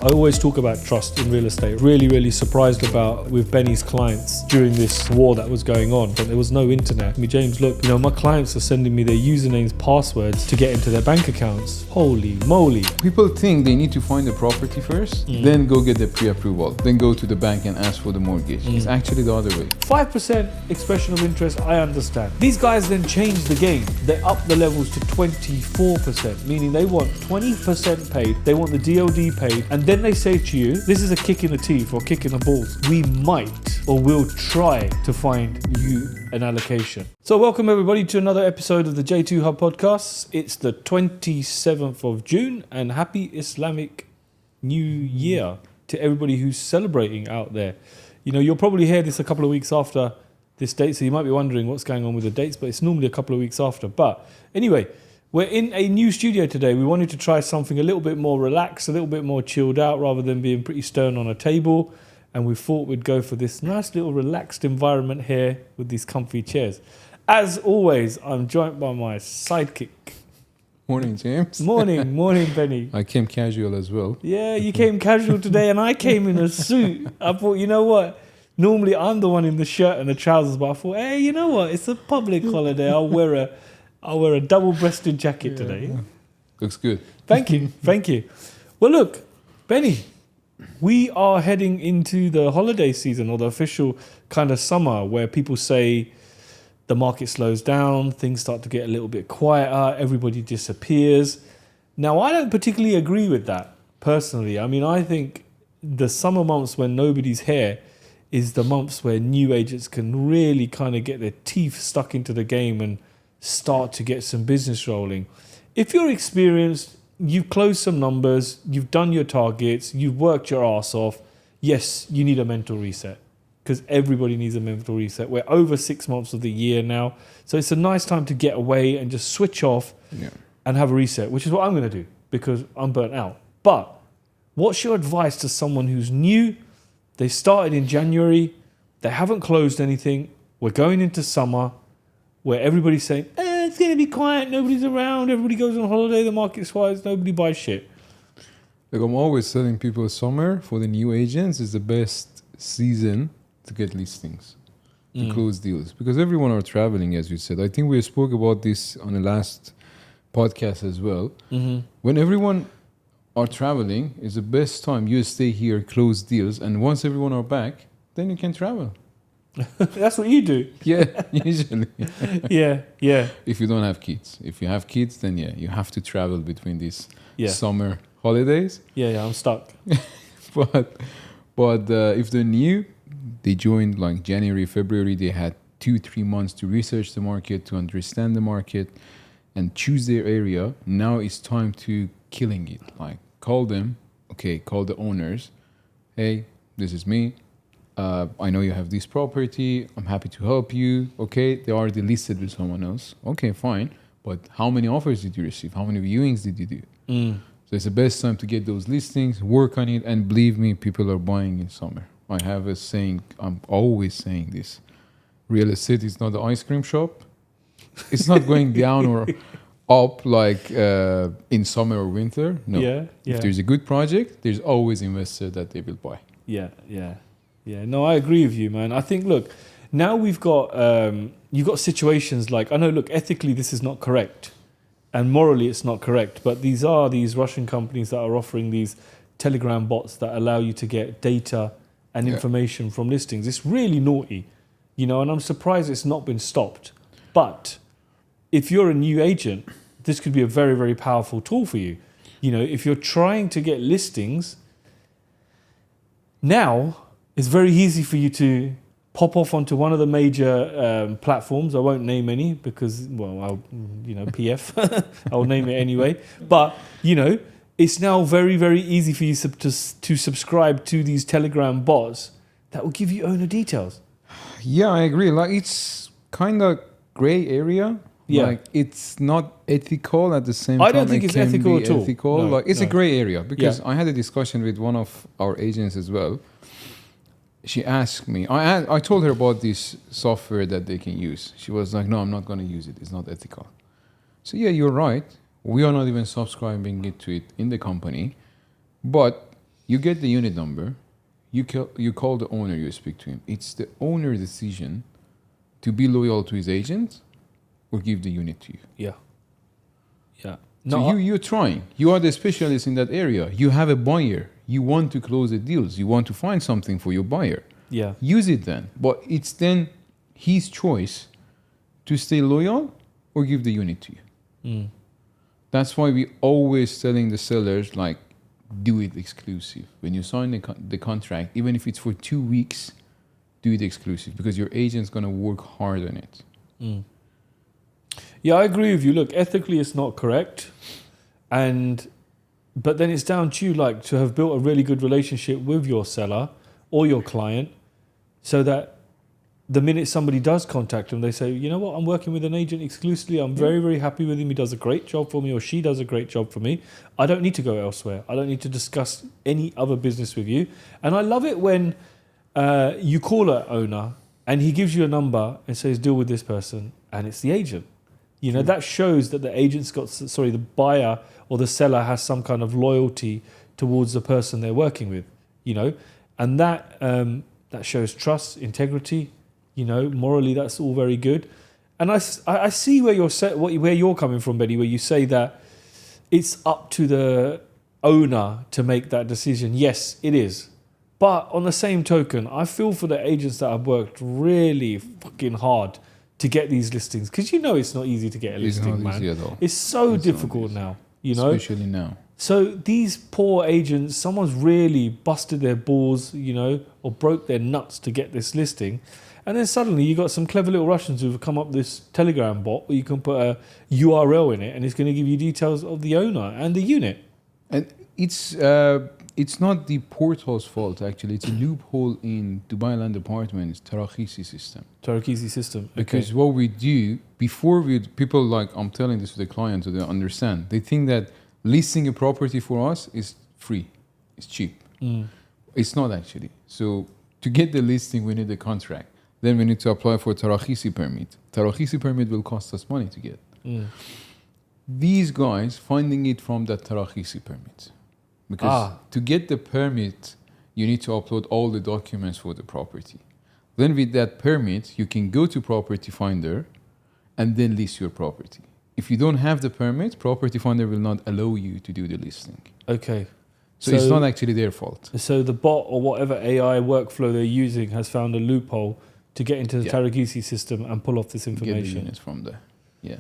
I always talk about trust in real estate. Really surprised about with Benny's clients during this war that was going on. But there was no internet. James, look, my clients are sending me their usernames, passwords to get into their bank accounts. Holy moly. People think they need to find the property first, then go get the pre-approval, then go to the bank and ask for the mortgage. It's actually the other way. 5% expression of interest, I understand. These guys then change the game. They up the levels to 24%, meaning they want 20% paid, they want the DOD paid, and then they say to you, this is a kick in the teeth or kick in the balls. We might or will try to find you an allocation. So welcome everybody to another episode of the J2 Hub podcast. It's the 27th of June and happy Islamic New Year to everybody who's celebrating out there. You'll probably hear this a couple of weeks after this date, so you might be wondering what's going on with the dates, but it's normally a couple of weeks after. But anyway, we're in a new studio today. We wanted to try something a little bit more relaxed, a little bit more chilled out, rather than being pretty stern on a table. And we thought we'd go for this nice little relaxed environment here with these comfy chairs. As always, I'm joined by my sidekick. Morning, James. Morning, Benny. I came casual as well. Yeah, you came casual today and I came in a suit. I thought, you know what? Normally I'm the one in the shirt and the trousers, but I thought, hey, you know what? It's a public holiday. I'll wear a double-breasted jacket today. Yeah. Looks good. Thank you. Well, look, Benny, we are heading into the holiday season, or the official kind of summer, where people say the market slows down, things start to get a little bit quieter, everybody disappears. Now, I don't particularly agree with that, personally. I think the summer months when nobody's here is the months where new agents can really kind of get their teeth stuck into the game and start to get some business rolling. If you're experienced, you've closed some numbers, you've done your targets, you've worked your ass off, yes, you need a mental reset, because everybody needs a mental reset. We're over 6 months of the year now, so it's a nice time to get away and just switch off and have a reset, which is what I'm going to do because I'm burnt out. But what's your advice to someone who's new? They started in January, they haven't closed anything, we're going into summer, where everybody's saying, it's going to be quiet, nobody's around, everybody goes on holiday, the market's quiet, nobody buys shit. Like I'm always telling people, summer for the new agents is the best season to get listings, to close deals. Because everyone are traveling, as you said. I think we spoke about this on the last podcast as well. Mm-hmm. When everyone are traveling, it's the best time. You stay here, close deals, and once everyone are back, then you can travel. That's what you do. Yeah, usually. Yeah. If you don't have kids. If you have kids, then you have to travel between these summer holidays. Yeah, I'm stuck. But if they're new, they joined like January, February, they had 2-3 months to research the market, to understand the market and choose their area. Now it's time to killing it. Like call them, call the owners. Hey, this is me. I know you have this property. I'm happy to help you. Okay, they are already listed with someone else. Okay, fine. But how many offers did you receive? How many viewings did you do? So it's the best time to get those listings, work on it, and believe me, people are buying in summer. I have a saying, I'm always saying this. Real estate is not the ice cream shop. It's not going down or up like in summer or winter. No. Yeah. If there's a good project, there's always investor that they will buy. Yeah. No, I agree with you, man. I think, look, now we've got, you've got situations like, I know, look, ethically this is not correct and morally it's not correct, but these Russian companies that are offering these Telegram bots that allow you to get data and information from listings. It's really naughty, and I'm surprised it's not been stopped. But if you're a new agent, this could be a very, very powerful tool for you. If you're trying to get listings, now it's very easy for you to pop off onto one of the major platforms. I won't name any because, I'll, PF. I'll name it anyway. But, it's now very, very easy for you to subscribe to these Telegram bots that will give you owner details. Yeah, I agree. Like it's kind of gray area. Yeah. Like it's not ethical at the same time. I don't think it's ethical at all. No, it's a gray area because I had a discussion with one of our agents as well. She asked me, I told her about this software that they can use. She was like, no, I'm not going to use it. It's not ethical. So yeah, you're right. We are not even subscribing to it in the company. But You get the unit number. You call the owner. You speak to him. It's the owner's decision to be loyal to his agent or give the unit to you. Yeah. Yeah. So you're trying. You are the specialist in that area. You have a buyer. You want to close the deals. You want to find something for your buyer. Yeah. Use it then. But it's then his choice to stay loyal or give the unit to you. Mm. That's why we always telling the sellers, like, do it exclusive. When you sign the contract, even if it's for 2 weeks, do it exclusive because your agent's going to work hard on it. Mm. Yeah, I agree with you. Look, ethically, it's not correct. But then it's down to you, like, to have built a really good relationship with your seller or your client so that the minute somebody does contact them, they say, you know what, I'm working with an agent exclusively. I'm very, very happy with him. He does a great job for me, or she does a great job for me. I don't need to go elsewhere. I don't need to discuss any other business with you. And I love it when you call an owner and he gives you a number and says, deal with this person, and it's the agent. You know, that shows that the buyer or the seller has some kind of loyalty towards the person they're working with, you know, and that shows trust, integrity, you know, morally, that's all very good. And I see where you're coming from, Benny, where you say that it's up to the owner to make that decision. Yes, it is. But on the same token, I feel for the agents that have worked really fucking hard to get these listings, because you know it's not easy to get a listing, man. Easy at all. It's so difficult now, you know. Especially now. So these poor agents, someone's really busted their balls, you know, or broke their nuts to get this listing. And then suddenly you got some clever little Russians who've come up with this Telegram bot where you can put a URL in it and it's going to give you details of the owner and the unit. And it's not the portal's fault, actually. It's a loophole in Dubai Land Apartments Trakheesi system. Trakheesi system. Okay. Because what we do, people like, I'm telling this to the client so they understand. They think that listing a property for us is free. It's cheap. Mm. It's not actually. So to get the listing, we need a contract. Then we need to apply for Trakheesi permit. Trakheesi permit will cost us money to get. Mm. These guys finding it from that Trakheesi permit. Because to get the permit, you need to upload all the documents for the property. Then with that permit, you can go to Property Finder and then list your property. If you don't have the permit, Property Finder will not allow you to do the listing. Okay. So it's not actually their fault. So the bot or whatever AI workflow they're using has found a loophole to get into the Trakheesi system and pull off this information. Get the units from there. Yeah.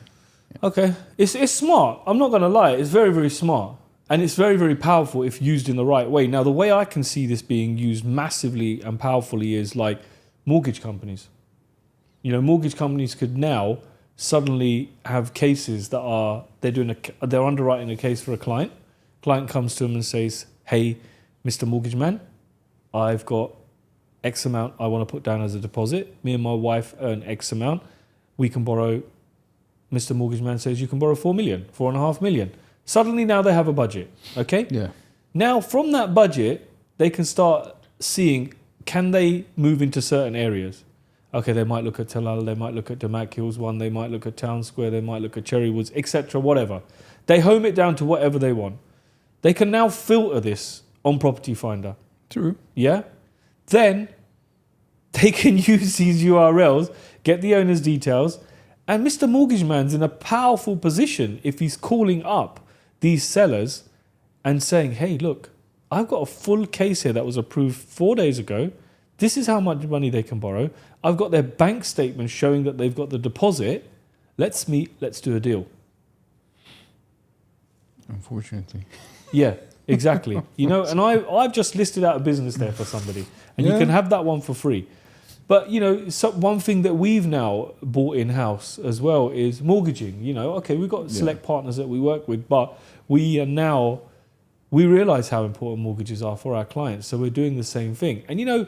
Okay. It's smart. I'm not going to lie. It's very, very smart. And it's very, very powerful if used in the right way. Now, the way I can see this being used massively and powerfully is like mortgage companies. You know, mortgage companies could now suddenly have cases that they're underwriting a case for a client. Client comes to them and says, hey, Mr. Mortgage Man, I've got X amount I want to put down as a deposit. Me and my wife earn X amount. We can borrow. Mr. Mortgage Man says you can borrow 4 million, 4.5 million. Suddenly now they have a budget, okay? Yeah. Now from that budget, they can start seeing, can they move into certain areas? Okay, they might look at Talal, they might look at Damac Hills 1, they might look at Town Square, they might look at Cherry Woods, etc., whatever. They home it down to whatever they want. They can now filter this on Property Finder. True. Yeah? Then they can use these URLs, get the owner's details, and Mr. Mortgage Man's in a powerful position if he's calling up these sellers and saying, hey, look, I've got a full case here that was approved 4 days ago. This is how much money they can borrow. I've got their bank statement showing that they've got the deposit. Let's meet, let's do a deal. Unfortunately. Yeah, exactly. You know, and I've just listed out a business there for somebody, and you can have that one for free. But, you know, one thing that we've now bought in-house as well is mortgaging. You know, okay, we've got select partners that we work with, but we realise how important mortgages are for our clients. So we're doing the same thing. And, you know,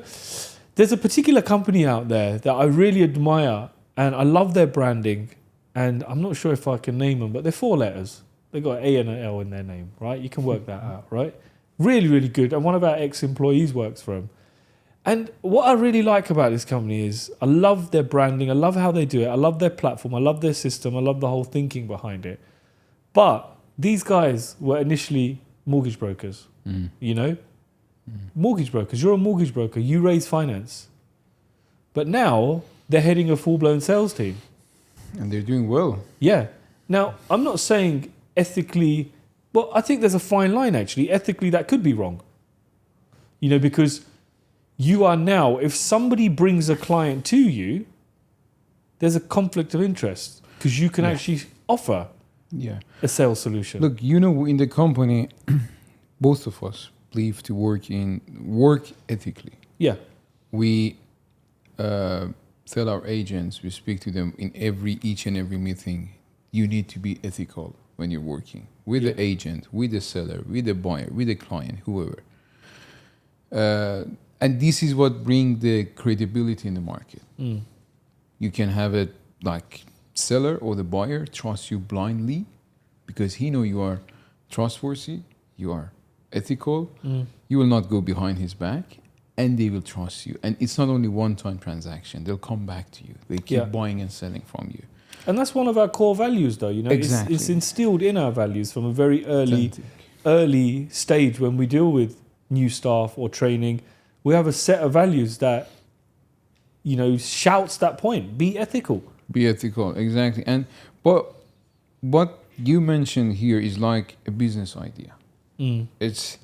there's a particular company out there that I really admire, and I love their branding. And I'm not sure if I can name them, but they're 4 letters. They've got an A and an L in their name, right? You can work that out, right? Really, really good. And one of our ex-employees works for them. And what I really like about this company is I love their branding. I love how they do it. I love their platform. I love their system. I love the whole thinking behind it. But these guys were initially mortgage brokers, you know, Mortgage brokers. You're a mortgage broker. You raise finance. But now they're heading a full-blown sales team. And they're doing well. Yeah. Now, I'm not saying ethically, well, I think there's a fine line actually. Ethically, that could be wrong. You know, because you are now, if somebody brings a client to you, there's a conflict of interest because you can actually offer a sales solution. Look, in the company, both of us believe to work ethically. Yeah. We tell our agents, we speak to them in each and every meeting, you need to be ethical when you're working with the agent, with the seller, with the buyer, with the client, whoever. And this is what brings the credibility in the market. You can have it like seller or the buyer trust you blindly because he know you are trustworthy, you are ethical, you will not go behind his back, and they will trust you. And it's not only one-time transaction. They'll come back to you. They keep buying and selling from you. And that's one of our core values, though. You know, Exactly. It's instilled in our values from a very early stage when we deal with new staff or training. We have a set of values that, you know, shouts that point. Be ethical. Be ethical, exactly. And but what you mentioned here is like a business idea. It's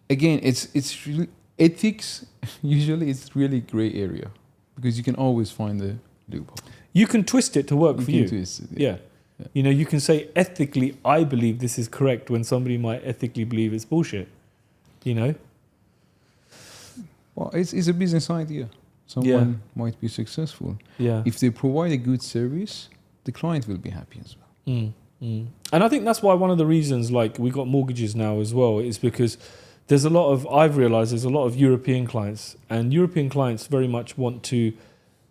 really ethics. Usually, it's really gray area because you can always find the loophole. You can twist it to work for you. Twist it, Yeah. You know, you can say ethically, I believe this is correct when somebody might ethically believe it's bullshit. You know? Well, it's a business idea. Someone might be successful. Yeah. If they provide a good service, the client will be happy as well. And I think that's why one of the reasons, like, we got mortgages now as well, is because I've realized there's a lot of European clients, and European clients very much want to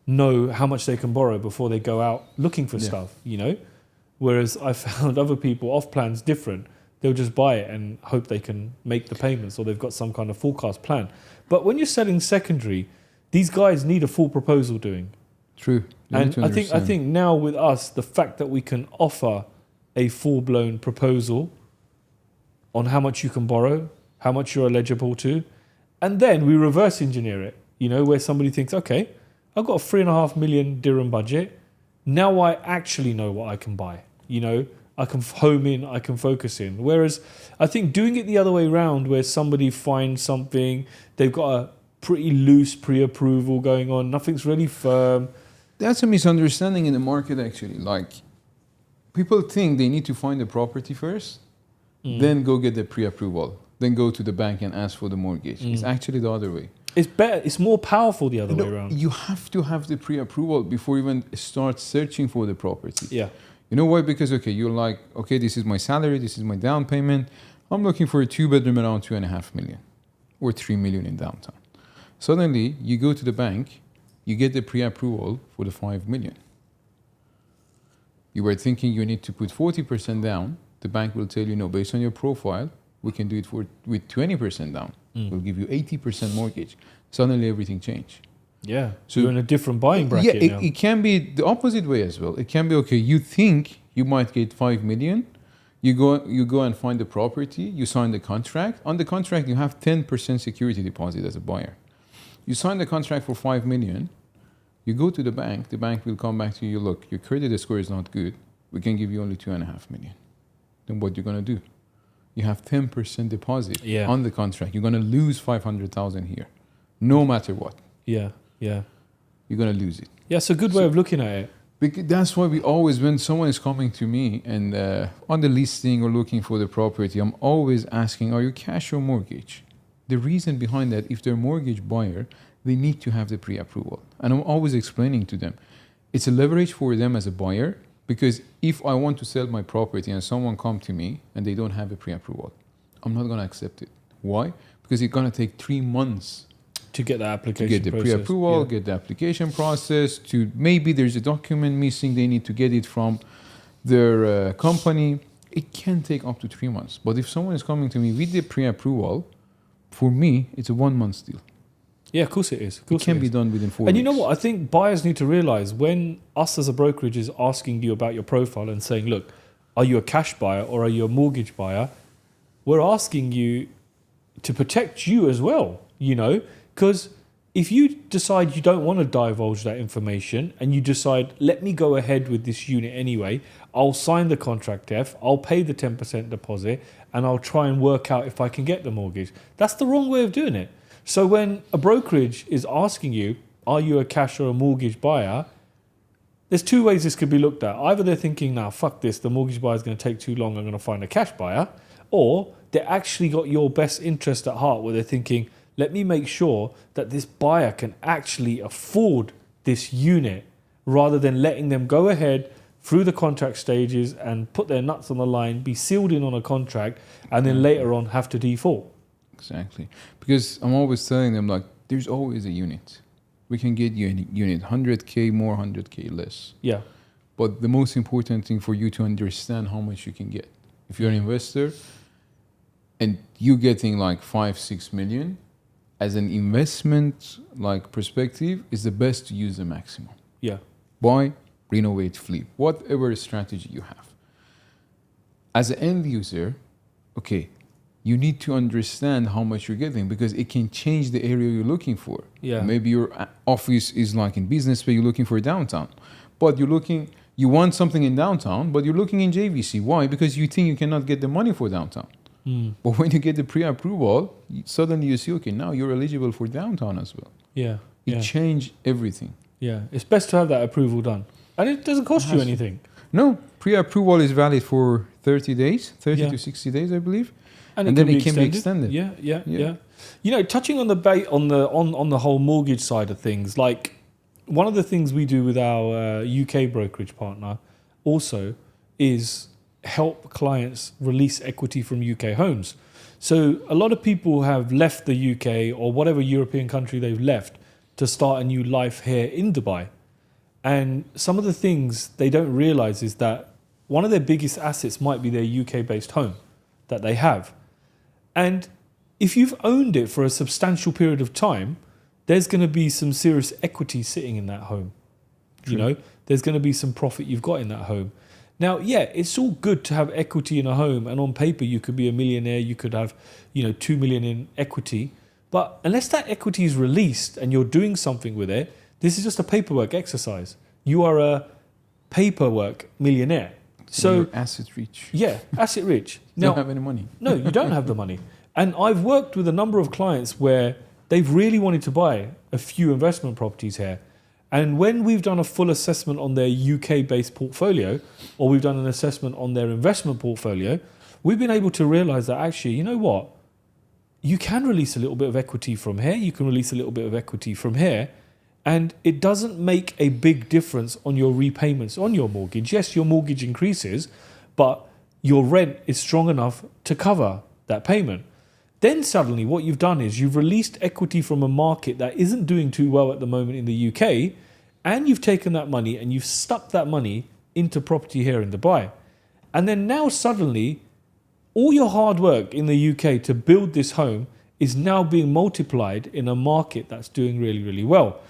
know how much they can borrow before they go out looking for stuff, you know? Whereas I found other people off plans different. They'll just buy it and hope they can make the payments, or they've got some kind of forecast plan. But when you're selling secondary, these guys need a full proposal doing. True. And I think now with us, the fact that we can offer a full-blown proposal on how much you can borrow, how much you're eligible to, and then we reverse engineer it, you know, where somebody thinks, okay, I've got a 3.5 million dirham budget. Now I actually know what I can buy. You know, I can home in, I can focus in. Whereas I think doing it the other way around, where somebody finds something, they've got a pretty loose pre-approval going on, nothing's really firm. That's a misunderstanding in the market, actually. Like, people think they need to find the property first, then go get the pre-approval, then go to the bank and ask for the mortgage. It's actually the other way. It's better. It's more powerful the other way around. You have to have the pre-approval before even start searching for the property. Yeah. You know why? Because, you're like, this is my salary, this is my down payment. I'm looking for a 2-bedroom around 2.5 million or 3 million in downtown. Suddenly, you go to the bank, you get the pre-approval for the 5 million. You were thinking you need to put 40% down. The bank will tell you, no, based on your profile, we can do it with 20% down. We'll give you 80% mortgage. Suddenly, everything changed. Yeah. So you're in a different buying bracket now. It can be the opposite way as well. It can be, you think you might get 5 million. You go and find the property. You sign the contract. On the contract, you have 10% security deposit as a buyer. You sign the contract for 5 million. You go to the bank. The bank will come back to you. Look, your credit score is not good. We can give you only 2.5 million. Then what you're gonna do? You have 10% deposit on the contract. You're gonna lose 500,000 here, no matter what. Yeah. You're gonna lose it. Yeah, it's a good way of looking at it. Because that's why we always, when someone is coming to me and on the listing or looking for the property, I'm always asking, are you cash or mortgage? The reason behind that, if they're a mortgage buyer, they need to have the pre-approval. And I'm always explaining to them, it's a leverage for them as a buyer, because if I want to sell my property and someone come to me and they don't have a pre-approval, I'm not going to accept it. Why? Because it's going to take 3 months to get the application to get the pre-approval, get the application process, to maybe there's a document missing, they need to get it from their company. It can take up to 3 months. But if someone is coming to me with the pre-approval, for me, it's a 1 month deal. Yeah, of course it is. It can be done within 4 weeks. And you know what? I think buyers need to realize when us as a brokerage is asking you about your profile and saying, look, are you a cash buyer or are you a mortgage buyer? We're asking you to protect you as well, because if you decide you don't want to divulge that information and you decide, let me go ahead with this unit anyway, I'll sign the contract F, I'll pay the 10% deposit, and I'll try and work out if I can get the mortgage. That's the wrong way of doing it. So when a brokerage is asking you, are you a cash or a mortgage buyer? There's two ways this could be looked at. Either they're thinking, nah, fuck this, the mortgage buyer is going to take too long, I'm going to find a cash buyer. Or they actually got your best interest at heart, where they're thinking, let me make sure that this buyer can actually afford this unit, rather than letting them go ahead through the contract stages and put their nuts on the line, be sealed in on a contract, and then later on have to default. Exactly. Because I'm always telling them, like, there's always a unit. We can get you a unit, 100K more, 100K less. Yeah. But the most important thing for you to understand how much you can get. If you're an investor and you're getting like 5-6 million, as an investment like perspective, is the best to use the maximum. Yeah. Buy, renovate, flip, whatever strategy you have. As an end user, okay, you need to understand how much you're getting, because it can change the area you're looking for. Yeah. Maybe your office is like in business, but you're looking for downtown. But you want something in downtown, but you're looking in JVC. Why? Because you think you cannot get the money for downtown. But when you get the pre-approval, suddenly you see, okay, now you're eligible for downtown as well. Yeah. It changed everything. Yeah. It's best to have that approval done. And it doesn't cost you anything. No, pre-approval is valid for 30 days, 30 to 60 days, I believe. And then it can be extended. Yeah. Touching on on the whole mortgage side of things, like one of the things we do with our UK brokerage partner also is help clients release equity from UK homes. So a lot of people have left the UK or whatever European country they've left to start a new life here in Dubai. And some of the things they don't realize is that one of their biggest assets might be their UK-based home that they have. And if you've owned it for a substantial period of time, there's going to be some serious equity sitting in that home. True. There's going to be some profit you've got in that home. Now, yeah, it's all good to have equity in a home, and on paper you could be a millionaire, you could have, 2 million in equity. But unless that equity is released and you're doing something with it, this is just a paperwork exercise. You are a paperwork millionaire. So you're asset rich. Yeah, asset rich. Now, don't have any money. No, you don't have the money. And I've worked with a number of clients where they've really wanted to buy a few investment properties here. And when we've done a full assessment on their UK-based portfolio, or we've done an assessment on their investment portfolio, we've been able to realize that actually, you know what? You can release a little bit of equity from here, you can release a little bit of equity from here, and it doesn't make a big difference on your repayments on your mortgage. Yes, your mortgage increases, but your rent is strong enough to cover that payment. Then suddenly what you've done is you've released equity from a market that isn't doing too well at the moment in the UK, and you've taken that money and you've stuck that money into property here in Dubai. And then now suddenly all your hard work in the UK to build this home is now being multiplied in a market that's doing really, really well.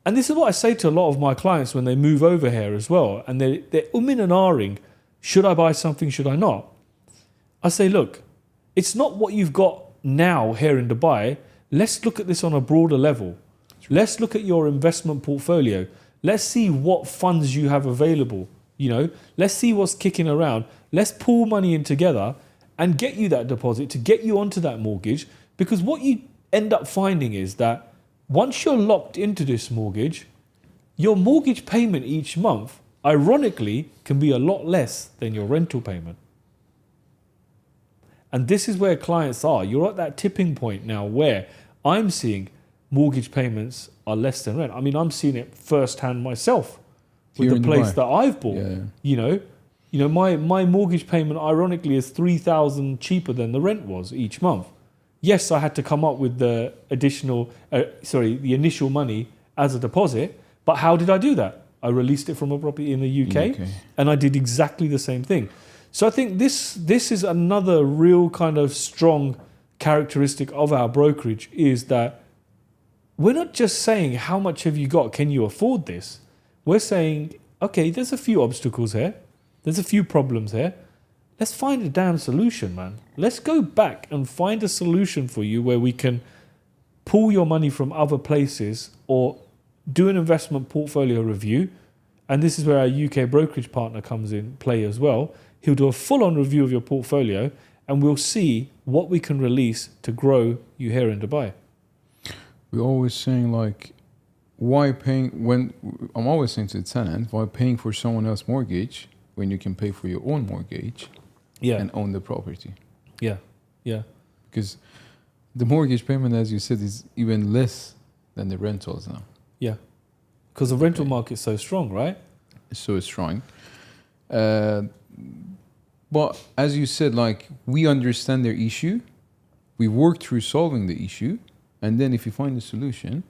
And this is what I say to a lot of my clients when they move over here as well. And they're umming and ahhing, should I buy something, should I not? I say, look, it's not what you've got now here in Dubai. Let's look at this on a broader level. Let's look at your investment portfolio. Let's see what funds you have available. Let's see what's kicking around. Let's pull money in together and get you that deposit to get you onto that mortgage. Because what you end up finding is that once you're locked into this mortgage, your mortgage payment each month, ironically, can be a lot less than your rental payment. And this is where clients are. You're at that tipping point now where I'm seeing mortgage payments are less than rent. I mean, I'm seeing it firsthand myself with the place that I've bought. Yeah. My mortgage payment, ironically, is 3,000 cheaper than the rent was each month. Yes, I had to come up with the the initial money as a deposit. But how did I do that? I released it from a property in the UK. And I did exactly the same thing. So I think this is another real kind of strong characteristic of our brokerage, is that we're not just saying, how much have you got? Can you afford this? We're saying, okay, there's a few obstacles here. There's a few problems here. let's find a damn solution, man. Let's go back and find a solution for you where we can pull your money from other places or do an investment portfolio review. And this is where our UK brokerage partner comes in play as well. He'll do a full-on review of your portfolio and we'll see what we can release to grow you here in Dubai. We're always saying like, why paying when I'm always saying to the tenant, why paying for someone else's mortgage when you can pay for your own mortgage and own the property? Yeah. Because the mortgage payment, as you said, is even less than the rentals now. Yeah. Because the rental market's so strong, right? It's so strong. But as you said, like, we understand their issue. We work through solving the issue. And then if you find a solution,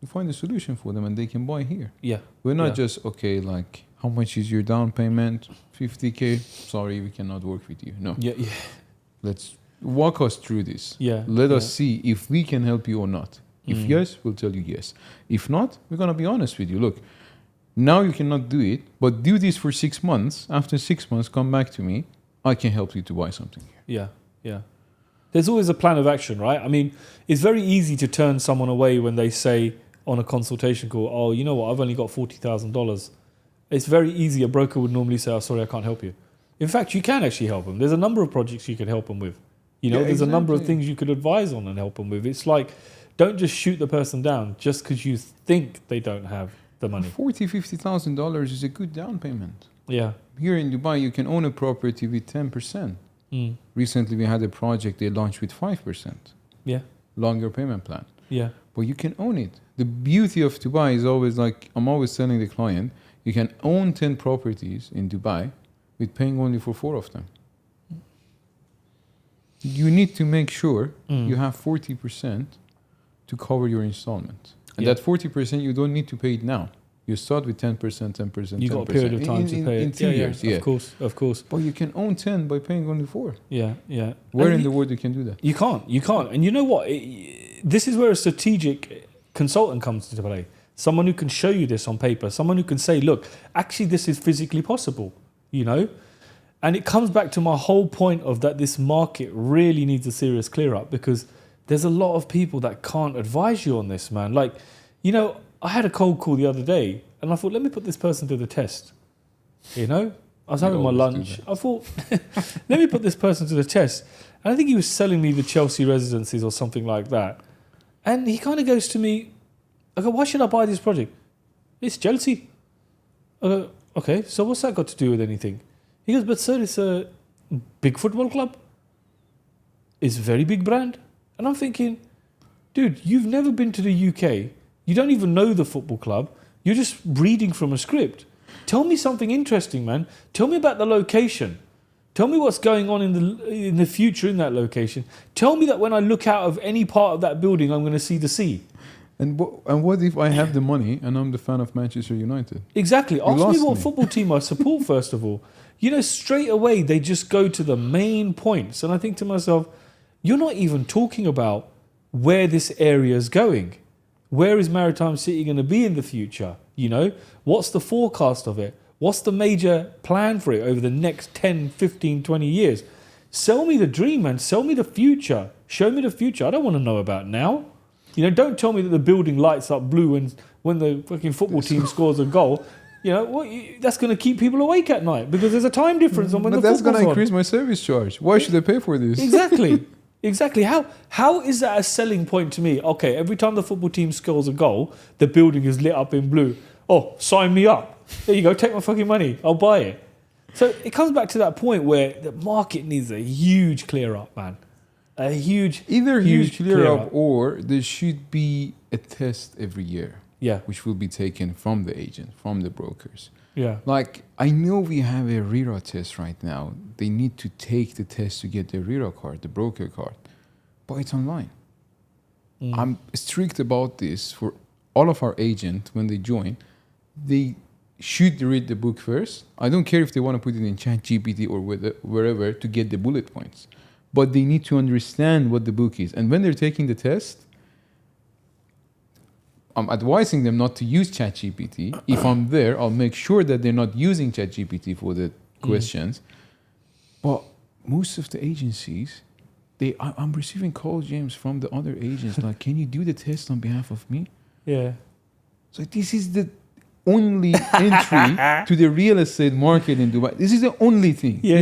you find a solution for them and they can buy here. Yeah. We're not just, okay, like, how much is your down payment? 50K. Sorry, we cannot work with you. No. Yeah. Let's walk us through this. Yeah. Let us see if we can help you or not. If yes, we'll tell you yes. If not, we're going to be honest with you. Look, now you cannot do it, but do this for 6 months. After 6 months, come back to me. I can help you to buy something here. Yeah. There's always a plan of action, right? I mean, it's very easy to turn someone away when they say on a consultation call, oh, you know what, I've only got $40,000. It's very easy. A broker would normally say, oh, sorry, I can't help you. In fact, you can actually help them. There's a number of projects you could help them with. There's a number of things you could advise on and help them with. It's like, don't just shoot the person down just because you think they don't have the money. $50,000 is a good down payment. Yeah. Here in Dubai, you can own a property with 10%. Recently, we had a project they launched with 5%. Yeah. Longer payment plan. Yeah. But you can own it. The beauty of Dubai is always like, I'm always telling the client, you can own 10 properties in Dubai with paying only for 4 of them. You need to make sure you have 40% to cover your installment. And that 40%, you don't need to pay it now. You start with 10%, 10%, You got a period of time to pay it. In 2 years, yeah. Of course. But you can own 10 by paying only 4. Yeah. Where in the world you can do that? You can't. And you know what? This is where a strategic consultant comes into play. Someone who can show you this on paper. Someone who can say, look, actually this is physically possible, And it comes back to my whole point of that this market really needs a serious clear up because there's a lot of people that can't advise you on this, man. Like, I had a cold call the other day and I thought, let me put this person to the test. I was having my lunch. I thought, let me put this person to the test. And I think he was selling me the Chelsea residencies or something like that. And he kind of goes to me, I go, why should I buy this project? It's Chelsea. I go, okay, so what's that got to do with anything? He goes, but sir, it's a big football club. It's a very big brand. And I'm thinking, dude, you've never been to the UK. You don't even know the football club. You're just reading from a script. Tell me something interesting, man. Tell me about the location. Tell me what's going on in the future in that location. Tell me that when I look out of any part of that building, I'm going to see the sea. And what if I have the money and I'm the fan of Manchester United? Exactly. Ask me what football team I support, first of all. Straight away, they just go to the main points. And I think to myself, you're not even talking about where this area is going. Where is Maritime City going to be in the future? What's the forecast of it? What's the major plan for it over the next 10, 15, 20 years? Sell me the dream, man. Sell me the future. Show me the future. I don't want to know about now. Don't tell me that the building lights up blue when the fucking football team scores a goal. That's going to keep people awake at night because there's a time difference on when the football's on. But that's going to increase my service charge. Why should I pay for this? Exactly. How is that a selling point to me? Okay, every time the football team scores a goal, the building is lit up in blue. Oh, sign me up. There you go. Take my fucking money. I'll buy it. So it comes back to that point where the market needs a huge clear up, man. A huge clear up, or there should be a test every year. Yeah. Which will be taken from the agent, from the brokers. Yeah. Like, I know we have a RERA test right now. They need to take the test to get the RERA card, the broker card. But it's online. I'm strict about this for all of our agents when they join. They should read the book first. I don't care if they want to put it in ChatGPT or wherever to get the bullet points. But they need to understand what the book is. And when they're taking the test, I'm advising them not to use ChatGPT. If I'm there, I'll make sure that they're not using ChatGPT for the questions. But most of the agencies, I'm receiving calls, James, from the other agents like, can you do the test on behalf of me? Yeah. So this is the only entry to the real estate market in Dubai. This is the only thing. Yeah,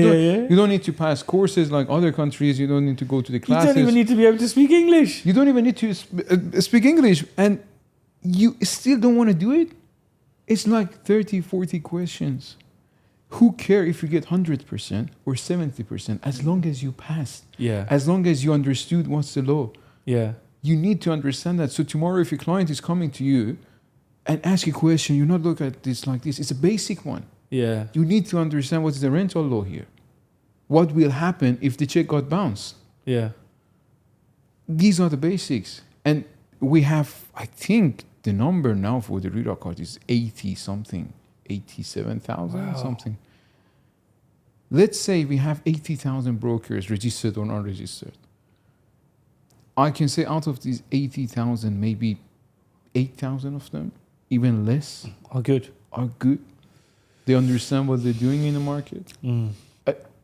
You don't need to pass courses like other countries. You don't need to go to the You classes. don't even need to be able to speak English. You don't even need to speak English. And you still don't want to do it? It's like 30, 40 questions. Who care if you get 100% or 70% as long as you passed? Yeah. As long as you understood what's the law. Yeah. You need to understand that. So tomorrow if your client is coming to you and ask a question, you not look at this like this. It's a basic one. Yeah. You need to understand what's the rental law here. What will happen if the check got bounced? Yeah. These are the basics. And we have, I think, the number now for the RERA card is 80 something, 87,000 Wow. something. Let's say we have 80,000 brokers registered or unregistered. I can say out of these 80,000, maybe 8,000 of them, even less, Oh, good. are good. They understand what they're doing in the market. Mm.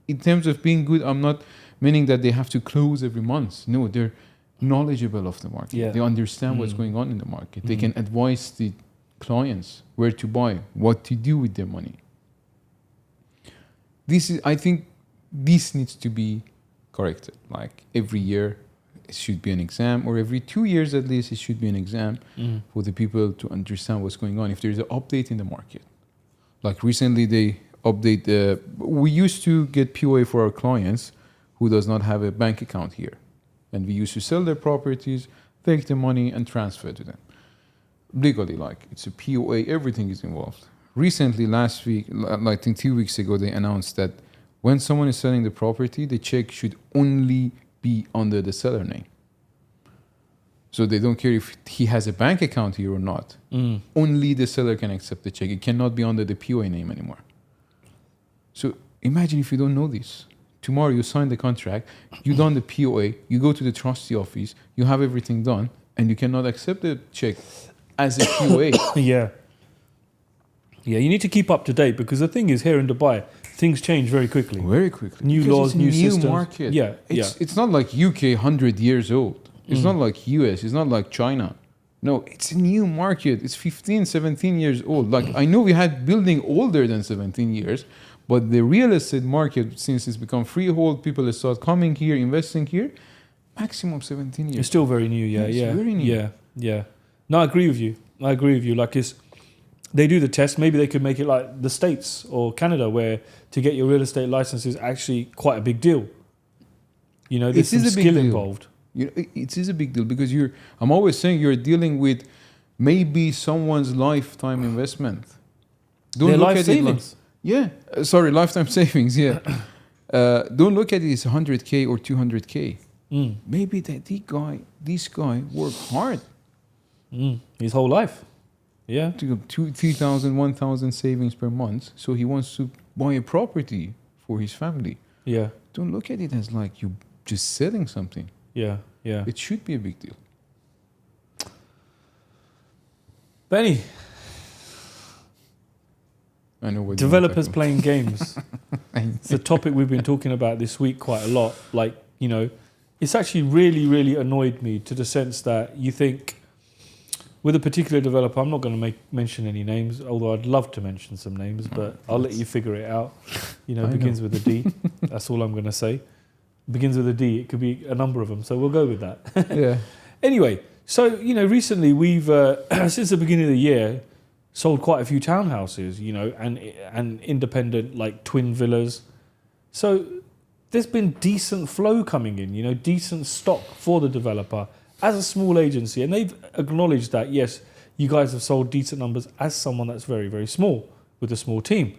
In terms of being good, I'm not meaning that they have to close every month. No, they're knowledgeable of the market. Yeah. They understand what's going on in the market. They can advise the clients where to buy, what to do with their money. I think this needs to be corrected. Like every year, it should be an exam, or every 2 years at least, it should be an exam for the people to understand what's going on. If there's an update in the market, like recently they update we used to get POA for our clients who does not have a bank account here, and we used to sell their properties, take the money, and transfer to them legally. Like it's a POA, everything is involved. Recently, last week, I think 2 weeks ago, they announced that when someone is selling the property, the check should only be under the seller name. So they don't care if he has a bank account here or not. Only the seller can accept the check. It cannot be under the POA name anymore. So imagine if you don't know this. Tomorrow you sign the contract, you done the POA, you go to the trustee office, you have everything done, and you cannot accept the check as a POA. Yeah. Yeah, you need to keep up to date, because the thing is, here in Dubai, things change very quickly. Very quickly. New Because laws, it's a new systems. market. Yeah, It's not like UK 100 years old. It's not like US. It's not like China. No, it's a new market. It's 15, 17 years old. Like I know we had building older than 17 years, but the real estate market, since it's become freehold, people start coming here, investing here, maximum 17 years. It's still very new, yeah, It's yeah. very new. Yeah, yeah. No, I agree with you. Like they do the test. Maybe they could make it like the States or Canada, where to get your real estate license is actually quite a big deal. You know, there's It is some a big skill deal. involved. It is a big deal because I'm always saying you're dealing with maybe someone's lifetime investment. Their life savings. Lifetime savings, yeah. Don't look at it as 100K or 200K. Maybe this guy worked hard. His whole life. Yeah. To 3,000, 1,000 savings per month. So he wants to buy a property for his family. Yeah. Don't look at it as like you just selling something. Yeah. Yeah. It should be a big deal. Benny, I know what developers playing games. I know. It's a topic we've been talking about this week quite a lot. Like, you know, it's actually really, really annoyed me to the sense that you think with a particular developer, I'm not going to mention any names, although I'd love to mention some names, but I'll let you figure it out. You know, it begins with a D. That's all I'm going to say. Begins with a D. It could be a number of them, so we'll go with that. Yeah. Anyway, so, you know, recently we've, since the beginning of the year, sold quite a few townhouses, you know, and independent, like, twin villas. So there's been decent flow coming in, you know, decent stock for the developer as a small agency. And they've acknowledged that, yes, you guys have sold decent numbers as someone that's very, very small, with a small team.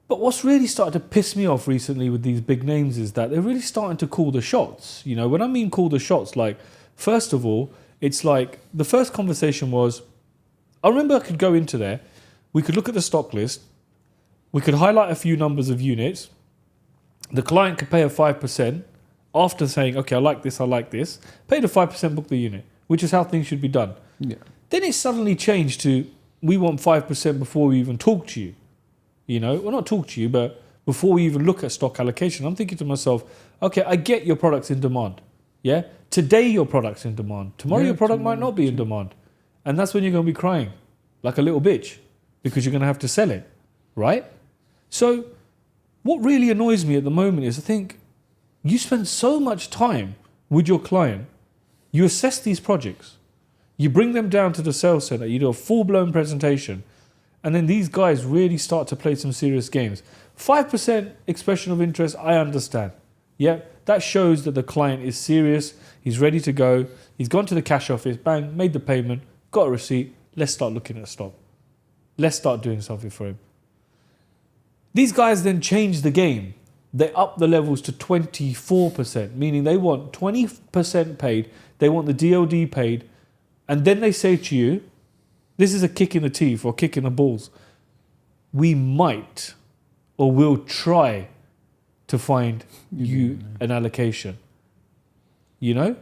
But what's really started to piss me off recently with these big names is that they're really starting to call the shots. You know, when I mean call the shots, like, first of all, it's like the first conversation was, I remember I could go into there, we could look at the stock list, we could highlight a few numbers of units, the client could pay a 5% after saying, okay, I like this, pay the 5%, book the unit, which is how things should be done. Yeah. Then it suddenly changed to, we want 5% before we even talk to you. You know, well, not talk to you, but before we even look at stock allocation. I'm thinking to myself, okay, I get your product's in demand. Yeah. Today your product's in demand. Tomorrow Yeah, your product might tomorrow not be in too. demand. And that's when you're going to be crying like a little bitch because you're going to have to sell it. Right? So what really annoys me at the moment is I think you spend so much time with your client. You assess these projects. You bring them down to the sales center. You do a full-blown presentation. And then these guys really start to play some serious games. 5% expression of interest, I understand. Yeah, that shows that the client is serious. He's ready to go. He's gone to the cash office, bang, made the payment, got a receipt. Let's start looking at stock. Let's start doing something for him. These guys then change the game. They up the levels to 24%, meaning they want 20% paid. They want the DLD paid. And then they say to you, this is a kick in the teeth or kick in the balls. We might or will try to find you an allocation. You know?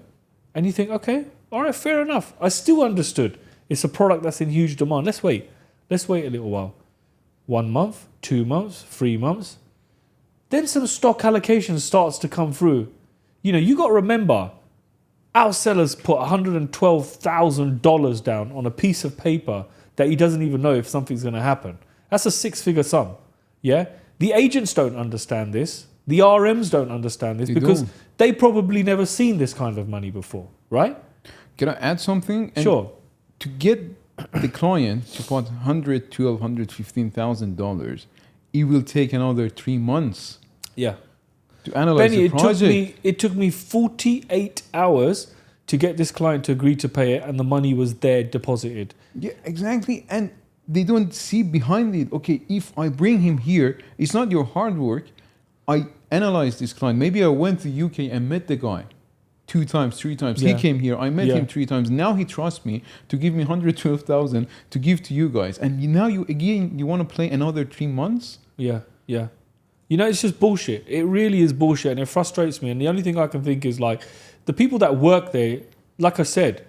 And you think, okay, all right, fair enough. I still understood. It's a product that's in huge demand. Let's wait. Let's wait a little while. 1 month, 2 months, 3 months. Then some stock allocation starts to come through. You know, you got to remember, our sellers put $112,000 down on a piece of paper that he doesn't even know if something's going to happen. That's a 6-figure sum. Yeah? The agents don't understand this. The RMs don't understand this because they probably never seen this kind of money before, right? Can I add something? Sure. To get the client to put $112,000, $115,000, it will take another 3 months. Yeah. To analyze Benny, the project. it took me 48 hours to get this client to agree to pay it, and the money was there deposited. Yeah, exactly. And they don't see behind it. Okay, if I bring him here, it's not your hard work. I analyzed this client. Maybe I went to UK and met the guy 2 times, 3 times. Yeah. He came here. I met him 3 times. Now he trusts me to give me 112,000 to give to you guys. And now you want to play another 3 months? Yeah, yeah. You know, it's just bullshit. It really is bullshit, and it frustrates me. And the only thing I can think is like the people that work there. Like I said,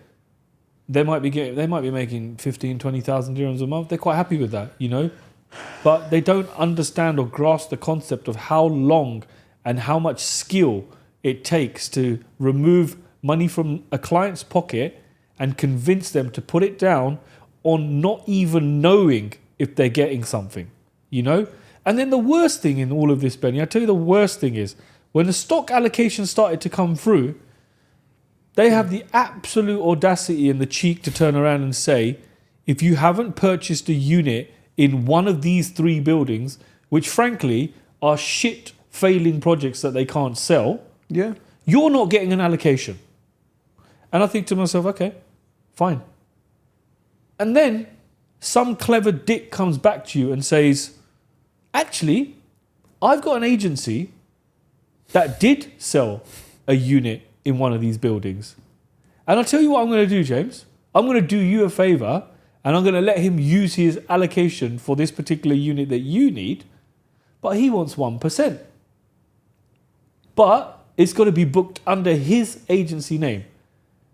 they might be making 15, 20,000 dirhams a month. They're quite happy with that, you know. But they don't understand or grasp the concept of how long and how much skill it takes to remove money from a client's pocket and convince them to put it down on not even knowing if they're getting something, you know? And then the worst thing in all of this, Benny, I tell you the worst thing is when the stock allocation started to come through, they have the absolute audacity and the cheek to turn around and say, if you haven't purchased a unit in one of these 3 buildings, which frankly are shit failing projects that they can't sell, Yeah. you're not getting an allocation. And I think to myself, okay, fine. And then some clever dick comes back to you and says, actually, I've got an agency that did sell a unit in one of these buildings. And I'll tell you what I'm going to do, James. I'm going to do you a favor and I'm going to let him use his allocation for this particular unit that you need, but he wants 1%. But it's got to be booked under his agency name.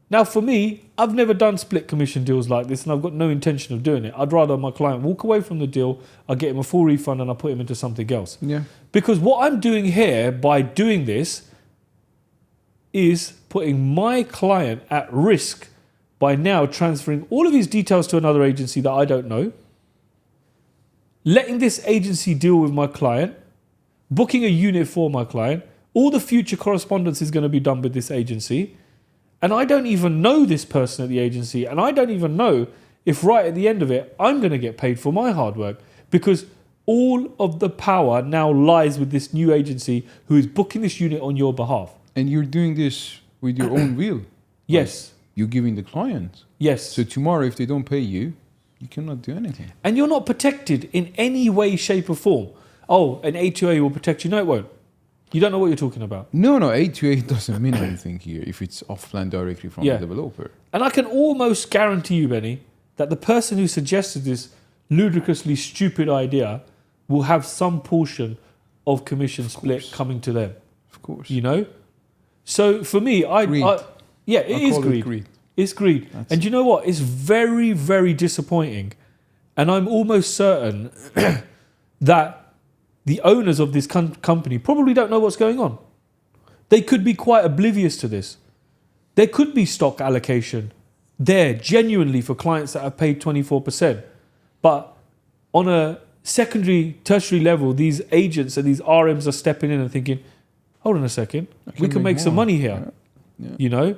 Now, for me, I've never done split commission deals like this and I've got no intention of doing it. I'd rather my client walk away from the deal, I get him a full refund and I put him into something else. Yeah. Because what I'm doing here by doing this is putting my client at risk by now transferring all of his details to another agency that I don't know, letting this agency deal with my client, booking a unit for my client. All the future correspondence is going to be done with this agency. And I don't even know this person at the agency. And I don't even know if right at the end of it, I'm going to get paid for my hard work. Because all of the power now lies with this new agency who is booking this unit on your behalf. And you're doing this with your own will. Yes. You're giving the client. Yes. So tomorrow, if they don't pay you, you cannot do anything. And you're not protected in any way, shape or form. Oh, an A2A will protect you. No, it won't. You don't know what you're talking about. No, A2A doesn't mean anything here if it's off-plan directly from the developer. And I can almost guarantee you, Benny, that the person who suggested this ludicrously stupid idea will have some portion of commission split coming to them. Of course. You know? So for me, it is greed. It's greed. And you know what? It's very, very disappointing. And I'm almost certain that the owners of this company probably don't know what's going on. They could be quite oblivious to this. There could be stock allocation there genuinely for clients that have paid 24%. But on a secondary, tertiary level, these agents and these RMs are stepping in and thinking, hold on a second, we can make some money here. Yeah. You know?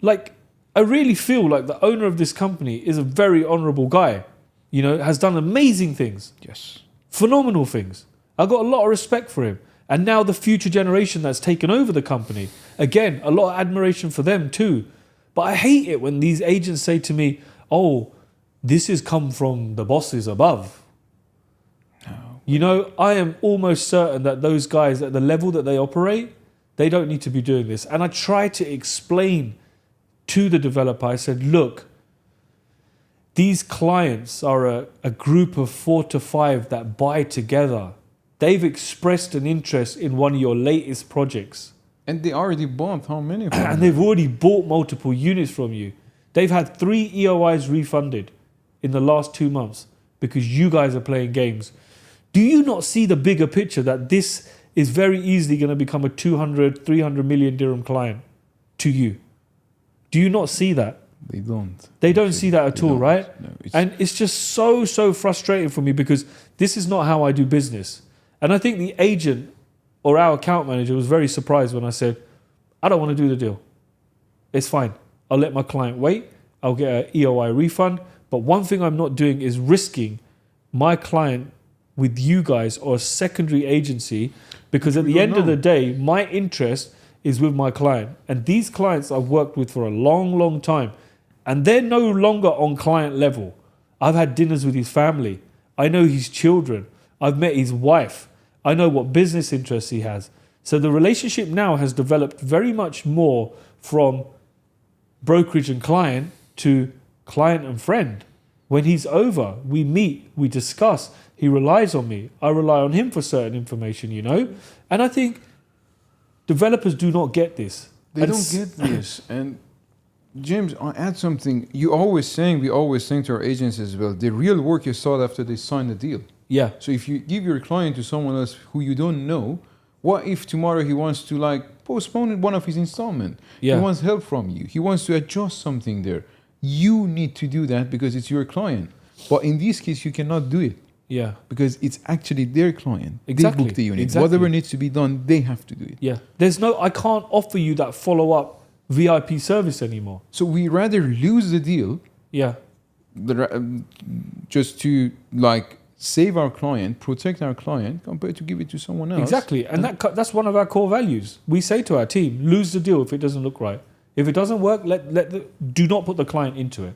Like, I really feel like the owner of this company is a very honorable guy. You know, has done amazing things. Yes. Phenomenal things. I've got a lot of respect for him. And now the future generation that's taken over the company, again, a lot of admiration for them too. But I hate it when these agents say to me, oh, this has come from the bosses above. No. You know, I am almost certain that those guys at the level that they operate, they don't need to be doing this. And I try to explain to the developer, I said, look, these clients are a group of 4 to 5 that buy together. They've expressed an interest in one of your latest projects. And they already bought how many? And they've already bought multiple units from you. They've had 3 EOIs refunded in the last 2 months because you guys are playing games. Do you not see the bigger picture that this is very easily going to become a 200, 300 million dirham client to you? Do you not see that? They don't. They don't see that at all, right? No, And it's just so frustrating for me because this is not how I do business. And I think the agent or our account manager was very surprised when I said, I don't want to do the deal. It's fine. I'll let my client wait. I'll get an EOI refund. But one thing I'm not doing is risking my client with you guys or a secondary agency, because at the end of the day, my interest is with my client. And these clients I've worked with for a long time. And they're no longer on client level. I've had dinners with his family. I know his children. I've met his wife. I know what business interests he has. So the relationship now has developed very much more from brokerage and client to client and friend. When he's over, we meet, we discuss. He relies on me. I rely on him for certain information, you know? And I think developers do not get this. They don't get this. And James, I'll add something. We always saying to our agents as well, the real work is sought after they sign the deal. Yeah. So if you give your client to someone else who you don't know, what if tomorrow he wants to postpone one of his installment? Yeah. He wants help from you. He wants to adjust something there. You need to do that because it's your client. But in this case, you cannot do it. Yeah. Because it's actually their client. Exactly. They book the unit. Exactly. Whatever needs to be done, they have to do it. Yeah. I can't offer you that follow-up VIP service anymore. So we rather lose the deal Yeah. just to save our client, protect our client, compared to give it to someone else. Exactly. And that's one of our core values. We say to our team, lose the deal if it doesn't look right. If it doesn't work, do not put the client into it.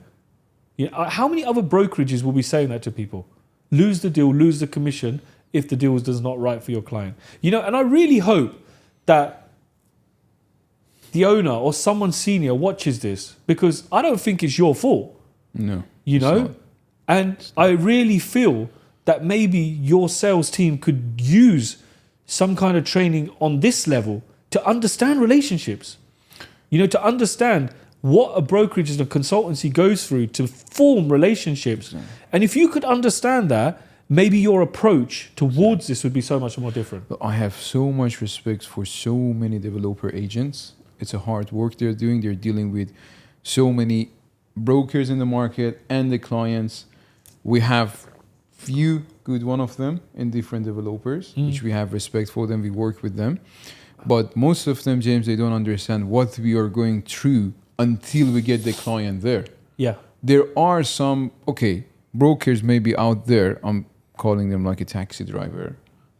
Yeah. How many other brokerages will be saying that to people? Lose the deal, lose the commission if the deal is not right for your client. You know, and I really hope that the owner or someone senior watches this, because I don't think it's your fault. No. You know? Not. And I really feel that maybe your sales team could use some kind of training on this level to understand relationships. You know, to understand what a brokerage and a consultancy goes through to form relationships. Yeah. And if you could understand that, maybe your approach towards this would be so much more different. I have so much respect for so many developer agents. It's a hard work they're doing. They're dealing with so many brokers in the market and the clients. We have few good one of them in different developers, which we have respect for them. We work with them. But most of them, James, they don't understand what we are going through until we get the client there. Yeah. There are some, brokers maybe out there, I'm calling them like a taxi driver.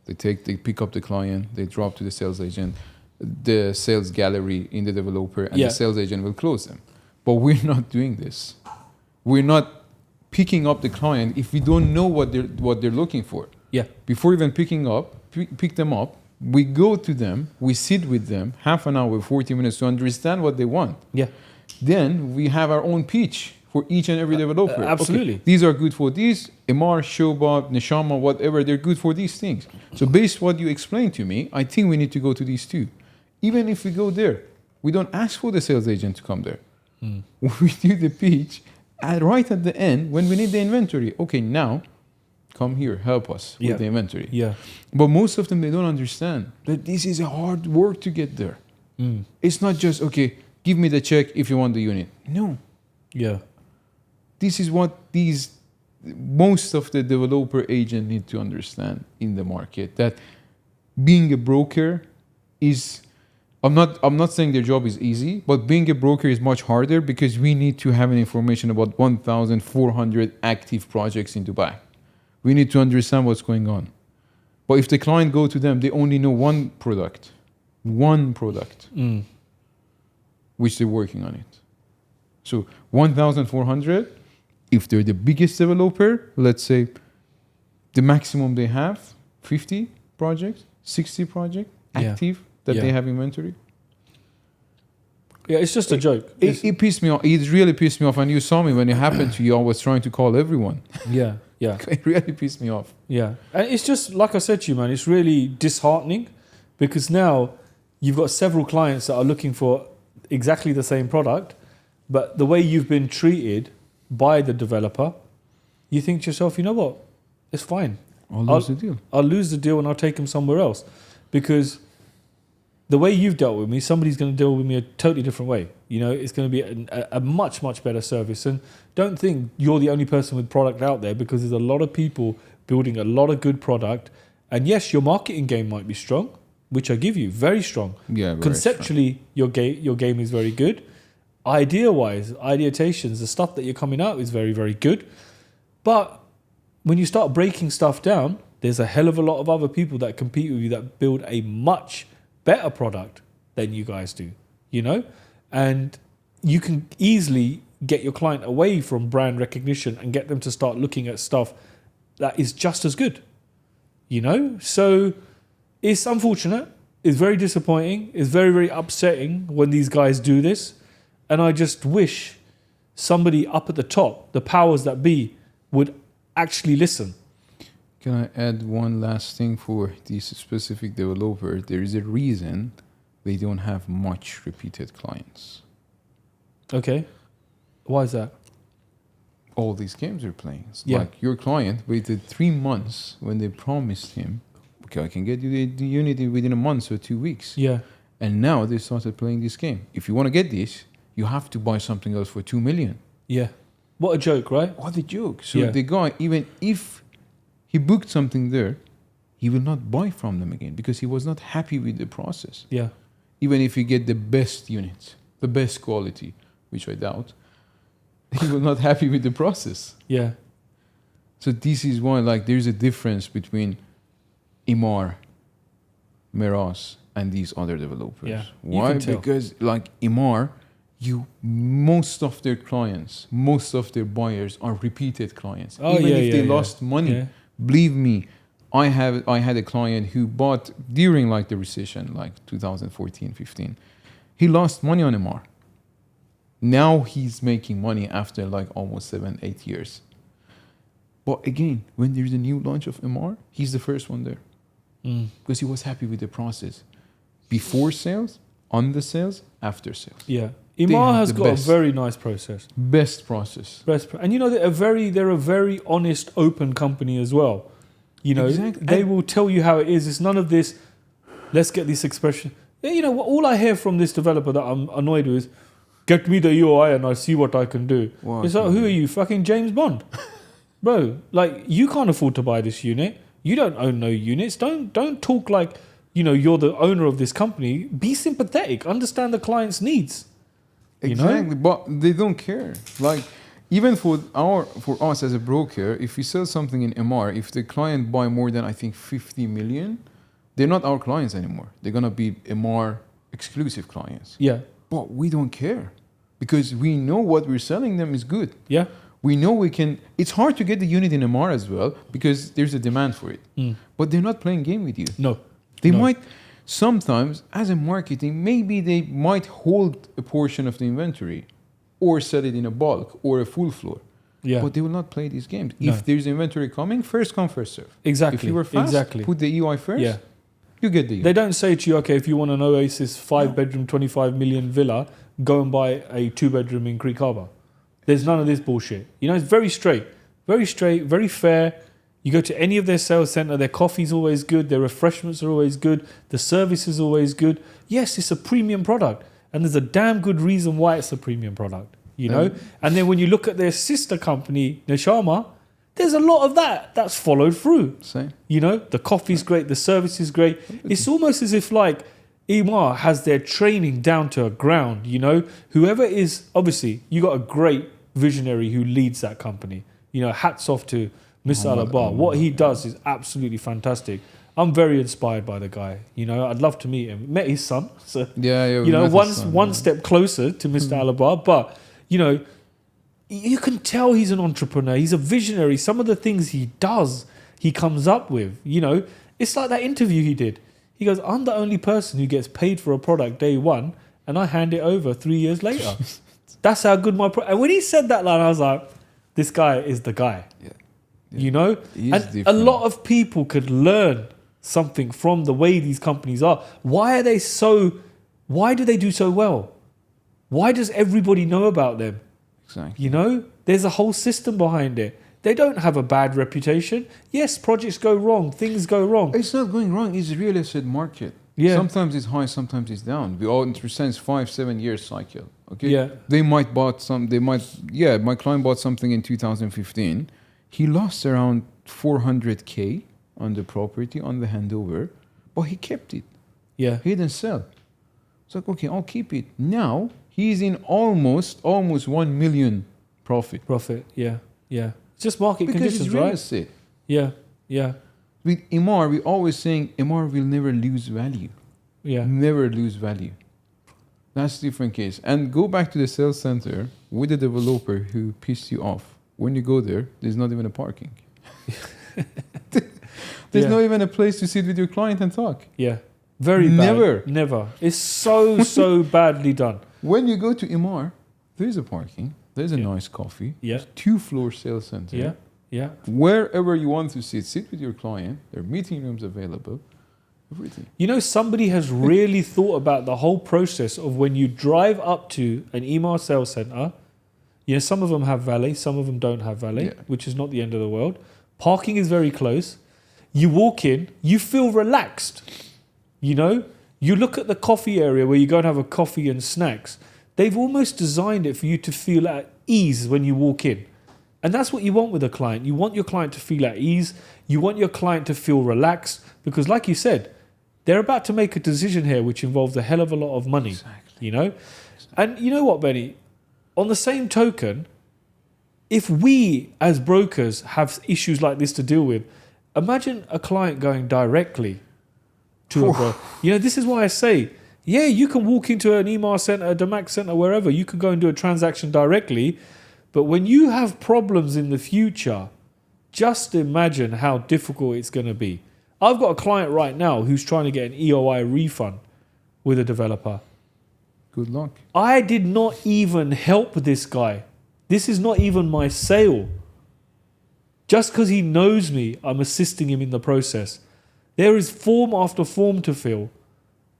They pick up the client, they drop to the sales agent, the sales gallery in the developer, and the sales agent will close them. But we're not doing this. We're not picking up the client if we don't know what they're looking for. Yeah. Before even pick them up, we go to them, we sit with them half an hour, 40 minutes to understand what they want. Yeah. Then we have our own pitch for each and every developer. Absolutely. Okay, these are good for these. Emaar, Shoba, Neshama, whatever, they're good for these things. So based on what you explained to me, I think we need to go to these two. Even if we go there, we don't ask for the sales agent to come there. We do the pitch right at the end when we need the inventory. Okay, now come here, help us Yeah. with the inventory. Yeah. But most of them, they don't understand that this is a hard work to get there. Mm. It's not just, okay, give me the check if you want the unit. No. Yeah. This is what most of the developer agent need to understand in the market, that being a broker is, I'm not saying their job is easy, but being a broker is much harder because we need to have an information about 1,400 active projects in Dubai. We need to understand what's going on. But if the client go to them, they only know one product, Mm. which they're working on it. So 1,400, if they're the biggest developer, let's say the maximum they have, 50 projects, 60 projects active that they have inventory. Yeah, it's just a joke. It pissed me off. It really pissed me off. And you saw me when it happened to you. I was trying to call everyone. Yeah, yeah. It really pissed me off. Yeah. And it's just, like I said to you, man, it's really disheartening because now you've got several clients that are looking for exactly the same product, but the way you've been treated by the developer, you think to yourself, you know what? It's fine. I'll lose the deal. I'll lose the deal and I'll take him somewhere else. Because the way you've dealt with me, somebody's going to deal with me a totally different way. You know, it's going to be a much, much better service. And don't think you're the only person with product out there, because there's a lot of people building a lot of good product. And yes, your marketing game might be strong, which I give you, very strong. Yeah, very Conceptually, your game is very good. Idea-wise, ideations, the stuff that you're coming out is very, very good. But when you start breaking stuff down, there's a hell of a lot of other people that compete with you that build a much better product than you guys do, you know? And you can easily get your client away from brand recognition and get them to start looking at stuff that is just as good, you know? So it's unfortunate. It's very disappointing. It's very, very upsetting when these guys do this. And I just wish somebody up at the top, the powers that be, would actually listen. Can I add one last thing for this specific developer? There is a reason they don't have much repeated clients. Okay. Why is that? All these games they're playing. It's Yeah. like your client waited 3 months when they promised him, okay, I can get you the unit within a month or 2 weeks. Yeah. And now they started playing this game. If you want to get this, you have to buy something else for 2 million. Yeah. What a joke, right? What a joke. So Yeah. the guy, even if he booked something there, he will not buy from them again because he was not happy with the process. Yeah. Even if you get the best units, the best quality, which I doubt, he will not happy with the process. Yeah. So this is why, like, there's a difference between Emaar, Meras, and these other developers. Yeah, you Why? can tell. Because like Emaar, most of their clients, most of their buyers are repeated clients. Oh, Even yeah, if they yeah. lost money, Yeah. believe me, I had a client who bought during like the recession, like 2014, 15. He lost money on Emaar. Now he's making money after like almost 7-8 years. But again, when there's a new launch of Emaar, he's the first one there because he was happy with the process. Before sales, on the sales, after sales. Yeah. They Emaar have has the got best. a very nice process. Best process. And you know, they're a very honest, open company as well. You know, Exactly. they And- will tell you how it is. It's none of this, let's get this expression. Yeah, you know, all I hear from this developer that I'm annoyed with is, get me the UI and I see what I can do. Wow, It's like, who are you, fucking James Bond? Bro, like, you can't afford to buy this unit. You don't own no units. Don't talk like, you know, you're the owner of this company. Be sympathetic. Understand the client's needs. You know? Exactly, but they don't care. Like, even for us as a broker, if we sell something in Emaar, if the client buy more than I think 50 million, they're not our clients anymore. They're gonna be Emaar exclusive clients. Yeah. But we don't care because we know what we're selling them is good. Yeah. We know we can. It's hard to get the unit in Emaar as well because there's a demand for it. But they're not playing game with you. No. They No. might sometimes, as a marketing, maybe they might hold a portion of the inventory or sell it in a bulk or a full floor. Yeah. But they will not play these games. No. If there's inventory coming, first come, first serve. Exactly. If you were fast, exactly. put the EY first, Yeah. you get the They unit. don't say to you, okay, if you want an Oasis 5-bedroom, 25 million villa, go and buy a 2-bedroom in Creek Harbour. There's none of this bullshit. You know, it's very straight, very fair. You go to any of their sales center, their coffee's always good, their refreshments are always good, the service is always good. Yes, it's a premium product, and there's a damn good reason why it's a premium product, you know? And then when you look at their sister company, Neshama, there's a lot of that's followed through. Same. You know, the coffee's great, the service is great. It's almost as if like Emaar has their training down to a ground, you know? Whoever is, obviously, you got a great visionary who leads that company. You know, hats off to Mr. Alabar. What he does is absolutely fantastic. I'm very inspired by the guy. You know, I'd love to meet him. Met his son. So, Yeah, you know, one step closer to Mr. Alabar. But, you know, you can tell he's an entrepreneur. He's a visionary. Some of the things he does, he comes up with. You know, it's like that interview he did. He goes, I'm the only person who gets paid for a product day one, and I hand it over 3 years later. That's how good my product. And when he said that line, I was like, this guy is the guy. Yeah. You know? And a lot of people could learn something from the way these companies are. Why do they do so well? Why does everybody know about them? Exactly. You know? There's a whole system behind it. They don't have a bad reputation. Yes, projects go wrong, things go wrong. It's not going wrong. It's a real estate market. Yeah. Sometimes it's high, sometimes it's down. We all understand 5-7 years cycle. Okay. Yeah. My client bought something in 2015. He lost around 400K on the property, on the handover, but he kept it. Yeah. He didn't sell. It's like, okay, I'll keep it. Now he's in almost 1 million profit. Yeah. Yeah. It's just market Because conditions, it's real right? estate. Yeah. Yeah. With Emaar, we're always saying Emaar will never lose value. Yeah. Never lose value. That's a different case. And go back to the sales center with a developer who pissed you off. When you go there, there's not even a parking. There's not even a place to sit with your client and talk. Yeah. Very bad. Never. It's so badly done. When you go to Emaar, there's a parking. There's a nice coffee. Yeah. There's 2-floor sales center. Yeah. Yeah. Wherever you want to sit with your client. There are meeting rooms available. Everything. You know, somebody has really thought about the whole process of when you drive up to an Emaar sales center. You know, some of them have valet, some of them don't have valet, which is not the end of the world. Parking is very close. You walk in, you feel relaxed. You know, you look at the coffee area where you go and have a coffee and snacks. They've almost designed it for you to feel at ease when you walk in. And that's what you want with a client. You want your client to feel at ease. You want your client to feel relaxed. Because like you said, they're about to make a decision here which involves a hell of a lot of money. Exactly. You know? And you know what, Benny? On the same token, if we as brokers have issues like this to deal with, imagine a client going directly to a broker. You know, this is why I say, yeah, you can walk into an Emaar center, a Damac center, wherever. You can go and do a transaction directly. But when you have problems in the future, just imagine how difficult it's going to be. I've got a client right now who's trying to get an EOI refund with a developer. Good luck. I did not even help this guy. This is not even my sale. Just because he knows me, I'm assisting him in the process. There is form after form to fill.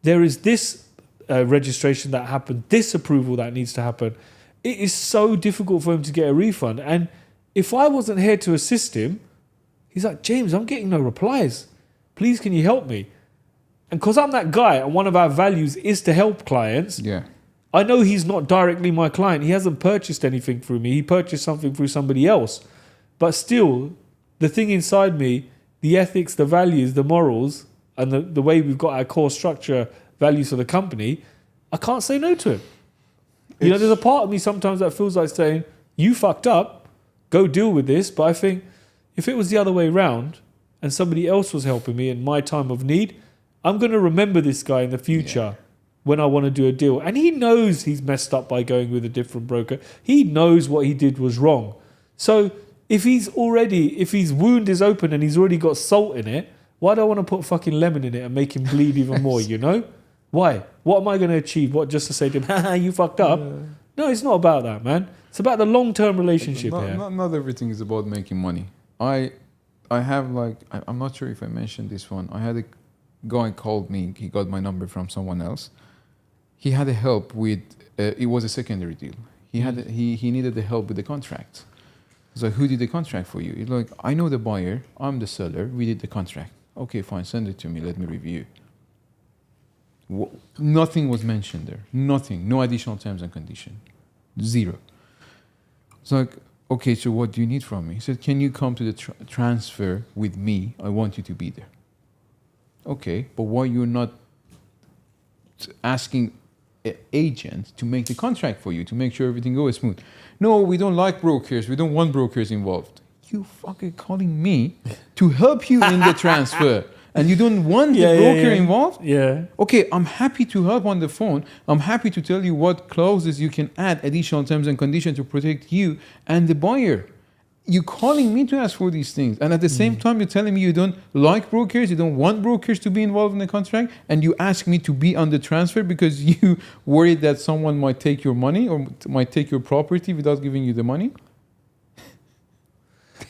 There is this registration that happened, this approval that needs to happen. It is so difficult for him to get a refund. And if I wasn't here to assist him, he's like, James, I'm getting no replies. Please, can you help me? And because I'm that guy, and one of our values is to help clients, I know he's not directly my client. He hasn't purchased anything through me. He purchased something through somebody else. But still, the thing inside me, the ethics, the values, the morals, and the way we've got our core structure, values for the company, I can't say no to him. You know, there's a part of me sometimes that feels like saying, you fucked up, go deal with this. But I think if it was the other way around and somebody else was helping me in my time of need, I'm going to remember this guy in the future when I want to do a deal. And he knows he's messed up by going with a different broker. He knows what he did was wrong. So if his wound is open and he's already got salt in it, why do I want to put fucking lemon in it and make him bleed even more, you know? Why? What am I going to achieve? What, just to say to him, haha, you fucked up? No, it's not about that, man. It's about the long-term relationship here. Not everything is about making money. I have I'm not sure if I mentioned this one. I had a guy called me. He got my number from someone else. He had a help with, it was a secondary deal. He needed the help with the contract. It's like, who did the contract for you? It's like, I know the buyer, I'm the seller, we did the contract. Okay, fine, send it to me, let me review. Nothing was mentioned there. Nothing. No additional terms and conditions. Zero. It's like, okay, so what do you need from me? He said, can you come to the transfer with me? I want you to be there. Okay, but why you're not asking an agent to make the contract for you, to make sure everything goes smooth? No, we don't like brokers. We don't want brokers involved. You fucking calling me to help you in the transfer, and you don't want the broker involved? Yeah. Okay, I'm happy to help on the phone. I'm happy to tell you what clauses you can add, additional terms and conditions to protect you and the buyer. You're calling me to ask for these things. And at the same time, you're telling me you don't like brokers, you don't want brokers to be involved in the contract, and you ask me to be on the transfer because you worried that someone might take your money or might take your property without giving you the money?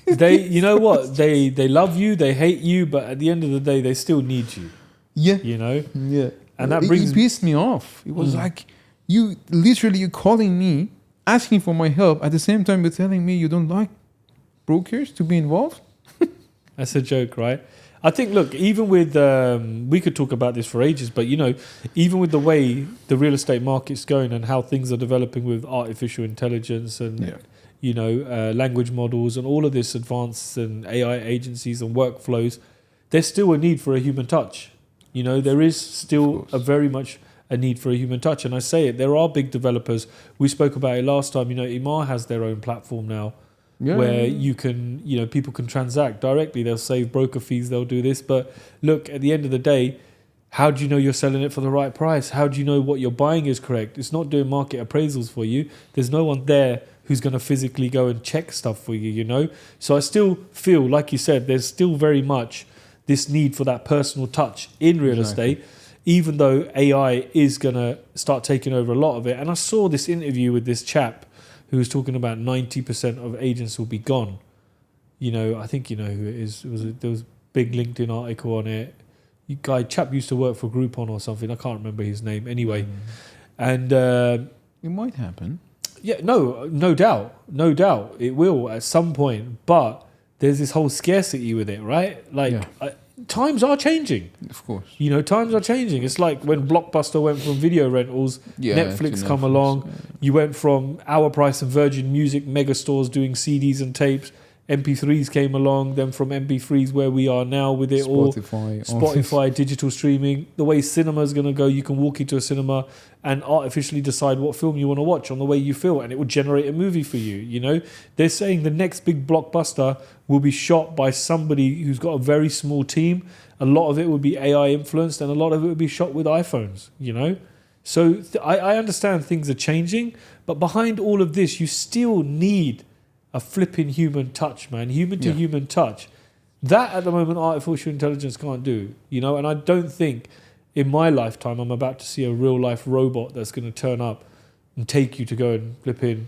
You know what? They love you, they hate you, but at the end of the day, they still need you. Yeah. You know? Yeah. And that brings... It pissed me off. It was like, you're calling me, asking for my help, at the same time you're telling me you don't like brokers to be involved? That's a joke, right? I think, look, even with... we could talk about this for ages, but, you know, even with the way the real estate market's going and how things are developing with artificial intelligence and... you know, language models and all of this advanced and AI agencies and workflows, there's still a need for a human touch. You know, there is still very much a need for a human touch. And I say it, there are big developers. We spoke about it last time. You know, Emaar has their own platform now where you can, you know, people can transact directly. They'll save broker fees. They'll do this. But look, at the end of the day, how do you know you're selling it for the right price? How do you know what you're buying is correct? It's not doing market appraisals for you. There's no one there who's going to physically go and check stuff for you, you know? So I still feel, like you said, there's still very much this need for that personal touch in real estate, even though AI is going to start taking over a lot of it. And I saw this interview with this chap who was talking about 90% of agents will be gone. You know, I think you know who it is. There was a big LinkedIn article on it. Chap used to work for Groupon or something. I can't remember his name anyway. And it might happen. Yeah, no doubt it will at some point. But there's this whole scarcity with it, right? Like times are changing. Of course, you know, times are changing. It's like when Blockbuster went from video rentals, Netflix come along. Yeah. You went from Our Price and Virgin Music mega stores doing CDs and tapes. MP3s came along, then from MP3s where we are now with it Spotify, digital streaming. The way cinema is going to go, you can walk into a cinema and artificially decide what film you want to watch on the way you feel, and it will generate a movie for you. You know, they're saying the next big blockbuster will be shot by somebody who's got a very small team. A lot of it will be AI influenced, and a lot of it will be shot with iPhones. You know, so I understand things are changing, but behind all of this, you still need a flipping human touch, man. Human to human touch. That at the moment artificial intelligence can't do, you know, and I don't think in my lifetime I'm about to see a real life robot that's going to turn up and take you to go and flip in,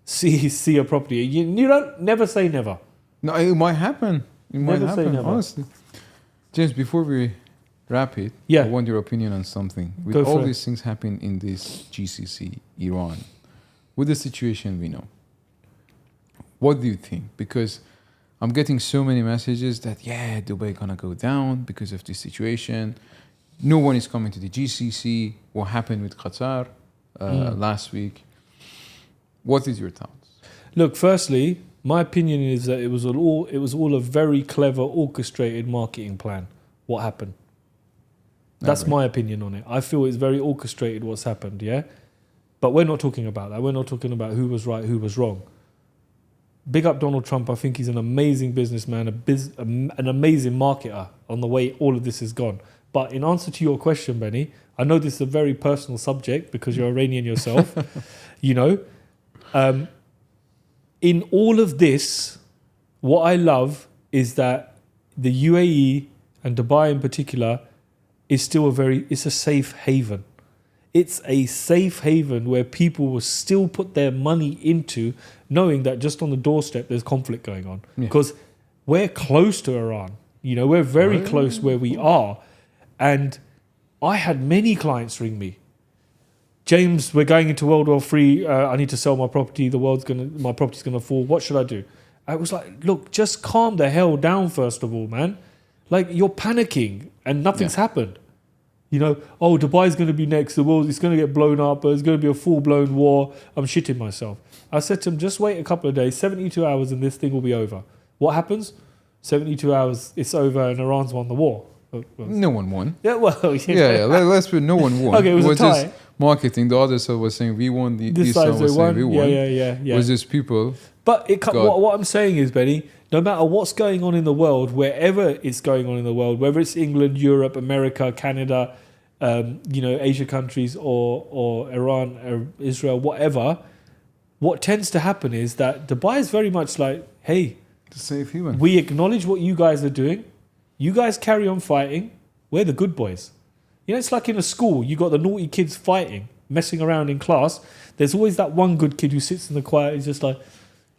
see a property. You don't never say never. No, it might happen. It might Never say happen, never. honestly. James, before we wrap it, I want your opinion on something. With all these things happening in this GCC, Iran, with the situation we know, what do you think? Because I'm getting so many messages that, Dubai gonna go down because of this situation. No one is coming to the GCC. What happened with Qatar last week? What is your thoughts? Look, firstly, my opinion is that it was all a very clever, orchestrated marketing plan. What happened? That's my opinion on it. I feel it's very orchestrated what's happened, yeah? But we're not talking about that. We're not talking about who was right, who was wrong. Big up Donald Trump. I think he's an amazing businessman, an amazing marketer on the way all of this has gone. But in answer to your question, Benny, I know this is a very personal subject because you're Iranian yourself. You know, in all of this, what I love is that the UAE and Dubai in particular is still it's a safe haven. It's a safe haven where people will still put their money into, knowing that just on the doorstep there's conflict going on. Because we're close to Iran. You know, we're very close where we are. And I had many clients ring me James, we're going into World War III. I need to sell my property. My property's gonna fall. What should I do? I was like, look, just calm the hell down first of all, man. Like, you're panicking and nothing's happened. You know, oh, Dubai's going to be next. The world is going to get blown up. There's going to be a full-blown war. I'm shitting myself. I said to him, just wait a couple of days, 72 hours, and this thing will be over. What happens? 72 hours, it's over, and Iran's won the war. No one won. Yeah, well, Let's put no one won. Okay, it was a tie. Just marketing. The other side was saying we won. This side was saying we won. Yeah. It was just people. But what I'm saying is, Benny, no matter what's going on in the world, wherever it's going on in the world, whether it's England, Europe, America, Canada, Asia countries or Iran, or Israel, whatever, what tends to happen is that Dubai is very much like, hey, to save human. We acknowledge what you guys are doing. You guys carry on fighting. We're the good boys. You know, it's like in a school, you got the naughty kids fighting, messing around in class. There's always that one good kid who sits in the quiet, he's just like,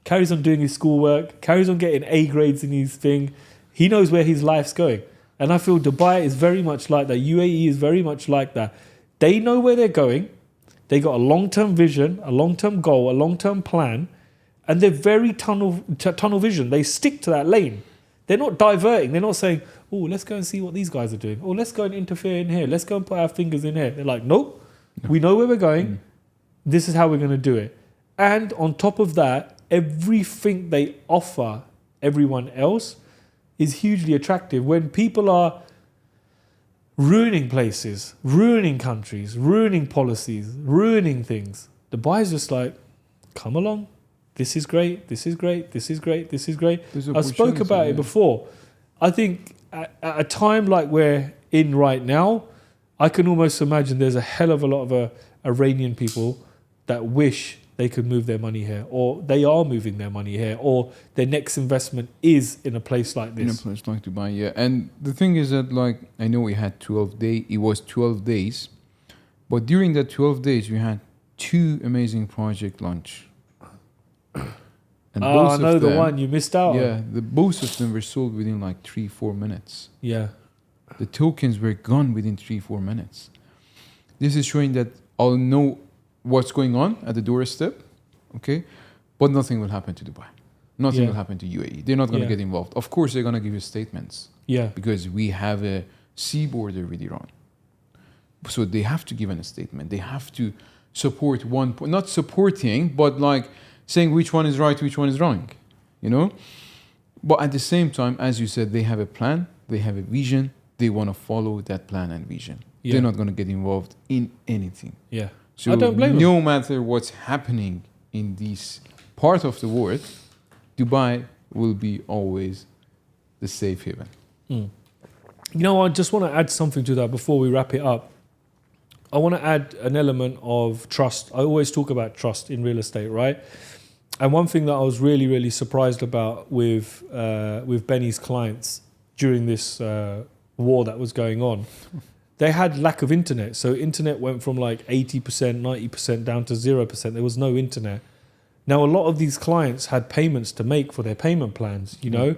carries on doing his schoolwork, carries on getting A grades in his thing. He knows where his life's going. And I feel Dubai is very much like that. UAE is very much like that. They know where they're going. They got a long-term vision, a long-term goal, a long-term plan, and they're very tunnel vision. They stick to that lane. They're not diverting. They're not saying, oh, let's go and see what these guys are doing. Oh, let's go and interfere in here. Let's go and put our fingers in here. They're like, nope, we know where we're going. This is how we're going to do it. And on top of that, everything they offer everyone else is hugely attractive. When people are ruining places, ruining countries, ruining policies, ruining things, Dubai is just like, come along. This is great. This is great. This is great. This is great. I spoke about it before. I think at a time like we're in right now, I can almost imagine there's a hell of a lot of Iranian people that wish they could move their money here, or they are moving their money here, or their next investment is in a place like this. In a place like Dubai, yeah. And the thing is that, like, I know we had 12 days. It was 12 days. But during that 12 days, we had 2 amazing project launch. And I know the one you missed out on. on. Both of them were sold within like 3-4 minutes. Yeah. The tokens were gone within 3-4 minutes. This is showing that I'll know what's going on at the doorstep, okay? But nothing will happen to Dubai. Nothing will happen to UAE. They're not going to get involved. Of course, they're going to give you statements. Yeah. Because we have a sea border with Iran. So they have to give a statement. They have to support one point. Not supporting, but like saying which one is right, which one is wrong, you know? But at the same time, as you said, they have a plan, they have a vision, they want to follow that plan and vision. Yeah. They're not going to get involved in anything. Yeah. So I don't blame them. No matter what's happening in this part of the world, Dubai will be always the safe haven. You know, I just want to add something to that before we wrap it up. I want to add an element of trust. I always talk about trust in real estate, right? And one thing that I was really, really surprised about with Benny's clients during this war that was going on, they had lack of internet. So internet went from like 80%, 90% down to 0%. There was no internet. Now, a lot of these clients had payments to make for their payment plans, you know?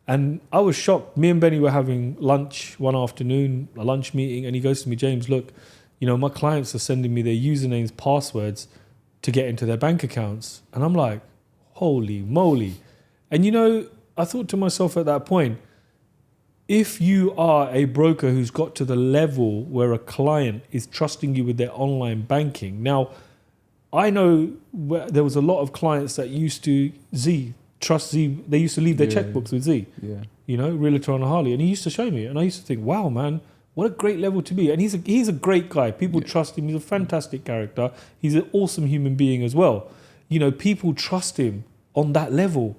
And I was shocked. Me and Benny were having lunch one afternoon, a lunch meeting, and he goes to me, James, look, you know, my clients are sending me their usernames, passwords to get into their bank accounts. And I'm like, holy moly. And, you know, I thought to myself at that point, if you are a broker who's got to the level where a client is trusting you with their online banking. Now, I know there was a lot of clients that used to trust Z. They used to leave their checkbooks with Z, you know, Realtor on a Harley. And he used to show me. And I used to think, wow, man, what a great level to be. And he's a great guy. People trust him. He's a fantastic character. He's an awesome human being as well. You know, people trust him on that level.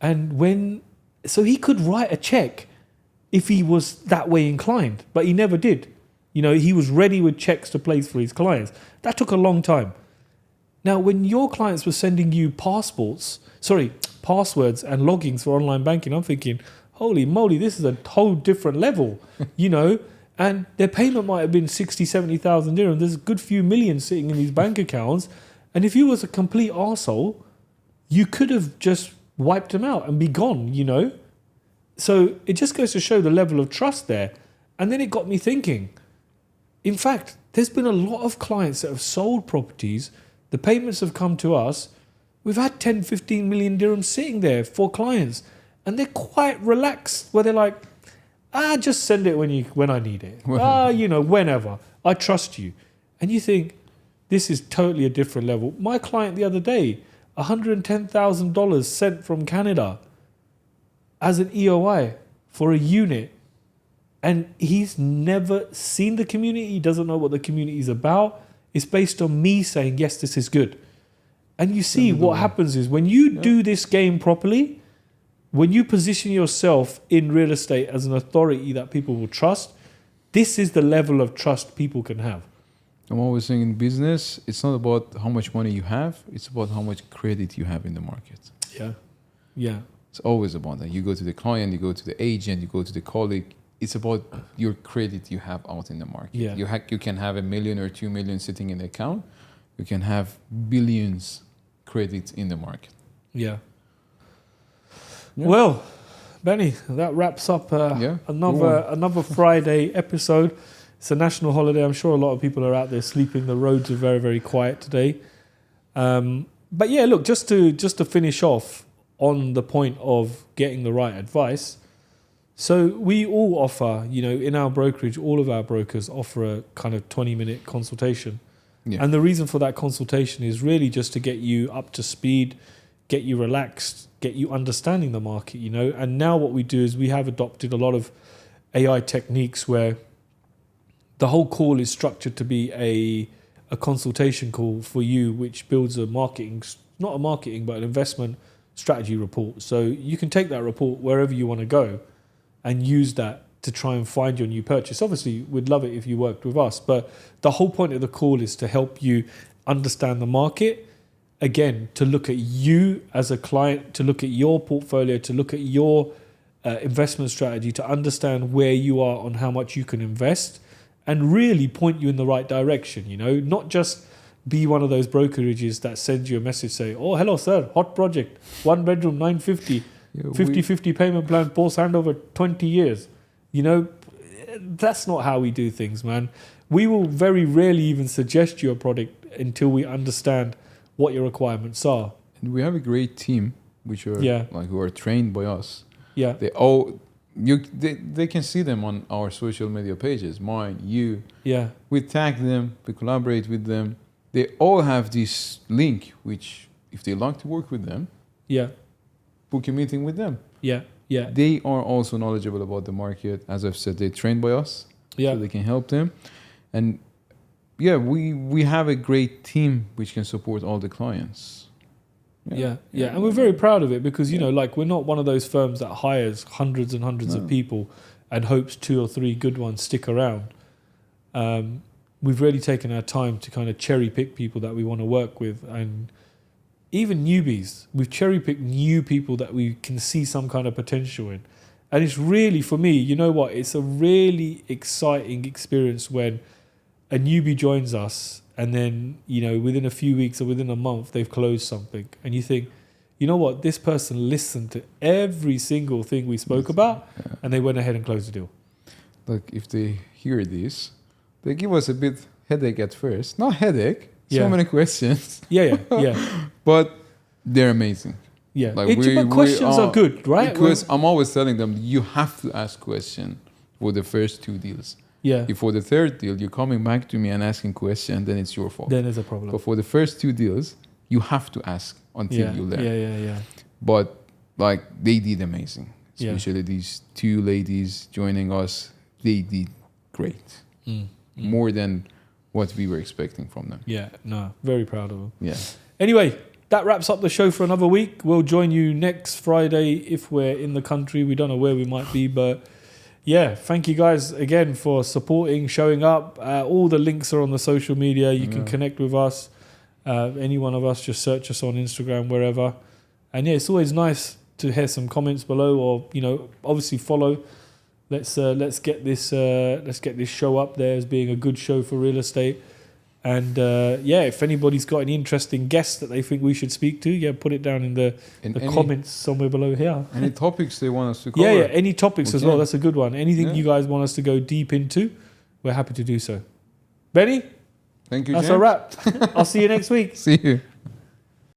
And so he could write a check if he was that way inclined, but he never did. You know, he was ready with checks to place for his clients. That took a long time. Now, when your clients were sending you passwords and logins for online banking, I'm thinking, holy moly, this is a whole different level, you know, and their payment might have been 60, 70,000 dirham. There's a good few million sitting in these bank accounts. And if you was a complete arsehole, you could have just wiped them out and be gone, you know. So it just goes to show the level of trust there. And then it got me thinking, In fact, there's been a lot of clients that have sold properties. The payments have come to us. We've had 10, 15 million dirhams sitting there for clients. And they're quite relaxed where they're like, just send it when I need it. Whenever. I trust you. And you think, this is totally a different level. My client the other day, $110,000 sent from Canada as an EOI for a unit. And he's never seen the community. He doesn't know what the community is about. It's based on me saying, yes, this is good. And you see what happens is when you do this game properly, when you position yourself in real estate as an authority that people will trust, this is the level of trust people can have. I'm always saying in business, it's not about how much money you have. It's about how much credit you have in the market. Yeah. Yeah. It's always about that. You go to the client, you go to the agent, you go to the colleague. It's about your credit you have out in the market. Yeah. You can have $1 million or 2 million sitting in the account. You can have billions credit in the market. Yeah. Well, Benny, that wraps up another Friday episode. It's a national holiday. I'm sure a lot of people are out there sleeping. The roads are very, very quiet today. But yeah, look, just to finish off on the point of getting the right advice. So we all offer, in our brokerage, all of our brokers offer a kind of 20-minute consultation. Yeah. And the reason for that consultation is really just to get you up to speed, get you relaxed, get you understanding the market, And now what we do is we have adopted a lot of AI techniques where the whole call is structured to be a consultation call for you, which builds not a marketing, but an investment strategy report. So you can take that report wherever you want to go and use that to try and find your new purchase. Obviously, we'd love it if you worked with us, but the whole point of the call is to help you understand the market. Again, to look at you as a client, to look at your portfolio, to look at your investment strategy, to understand where you are on how much you can invest and really point you in the right direction, not just be one of those brokerages that sends you a message saying, oh, hello, sir, hot project, 1 bedroom, 950, 50-50 payment plan, post handover, 20 years. That's not how we do things, man. We will very rarely even suggest you a product until we understand what your requirements are. And we have a great team, which are who are trained by us. Yeah. They can see them on our social media pages, mine, you. Yeah. We tag them, we collaborate with them. They all have this link, which if they like to work with them, book a meeting with them. Yeah. Yeah. They are also knowledgeable about the market. As I've said, they're trained by us. Yeah. So they can help them. And we have a great team which can support all the clients. Yeah. And we're very proud of it because, we're not one of those firms that hires hundreds and hundreds of people and hopes 2 or 3 good ones stick around. We've really taken our time to kind of cherry pick people that we want to work with, and even newbies. We've cherry picked new people that we can see some kind of potential in. And it's really, for me, it's a really exciting experience when a newbie joins us and then, within a few weeks or within a month, they've closed something. And you think, this person listened to every single thing we spoke about and they went ahead and closed the deal. Look, if they hear this, they give us a bit headache at first. Not headache, so many questions. Yeah. But they're amazing. Yeah, but questions are good, right? Because I'm always telling them, you have to ask questions for the first 2 deals. Yeah. If for the 3rd deal, you're coming back to me and asking questions, then it's your fault. Then there's a problem. But for the first 2 deals, you have to ask until you learn. Yeah. But they did amazing. Especially these 2 ladies joining us, they did great. More than what we were expecting from them. Yeah, no, very proud of them. Yeah. Anyway, that wraps up the show for another week. We'll join you next Friday if we're in the country. We don't know where we might be, but thank you guys again for supporting, showing up. All the links are on the social media. You can connect with us. Any one of us, just search us on Instagram, wherever. And it's always nice to hear some comments below, or obviously follow. Let's get this show up there as being a good show for real estate. And if anybody's got any interesting guests that they think we should speak to, put it down in the comments somewhere below here. Any topics they want us to cover? Any topics as well. That's a good one. Anything you guys want us to go deep into, we're happy to do so. Benny, Thank you, that's James. a wrap. I'll see you next week. See you.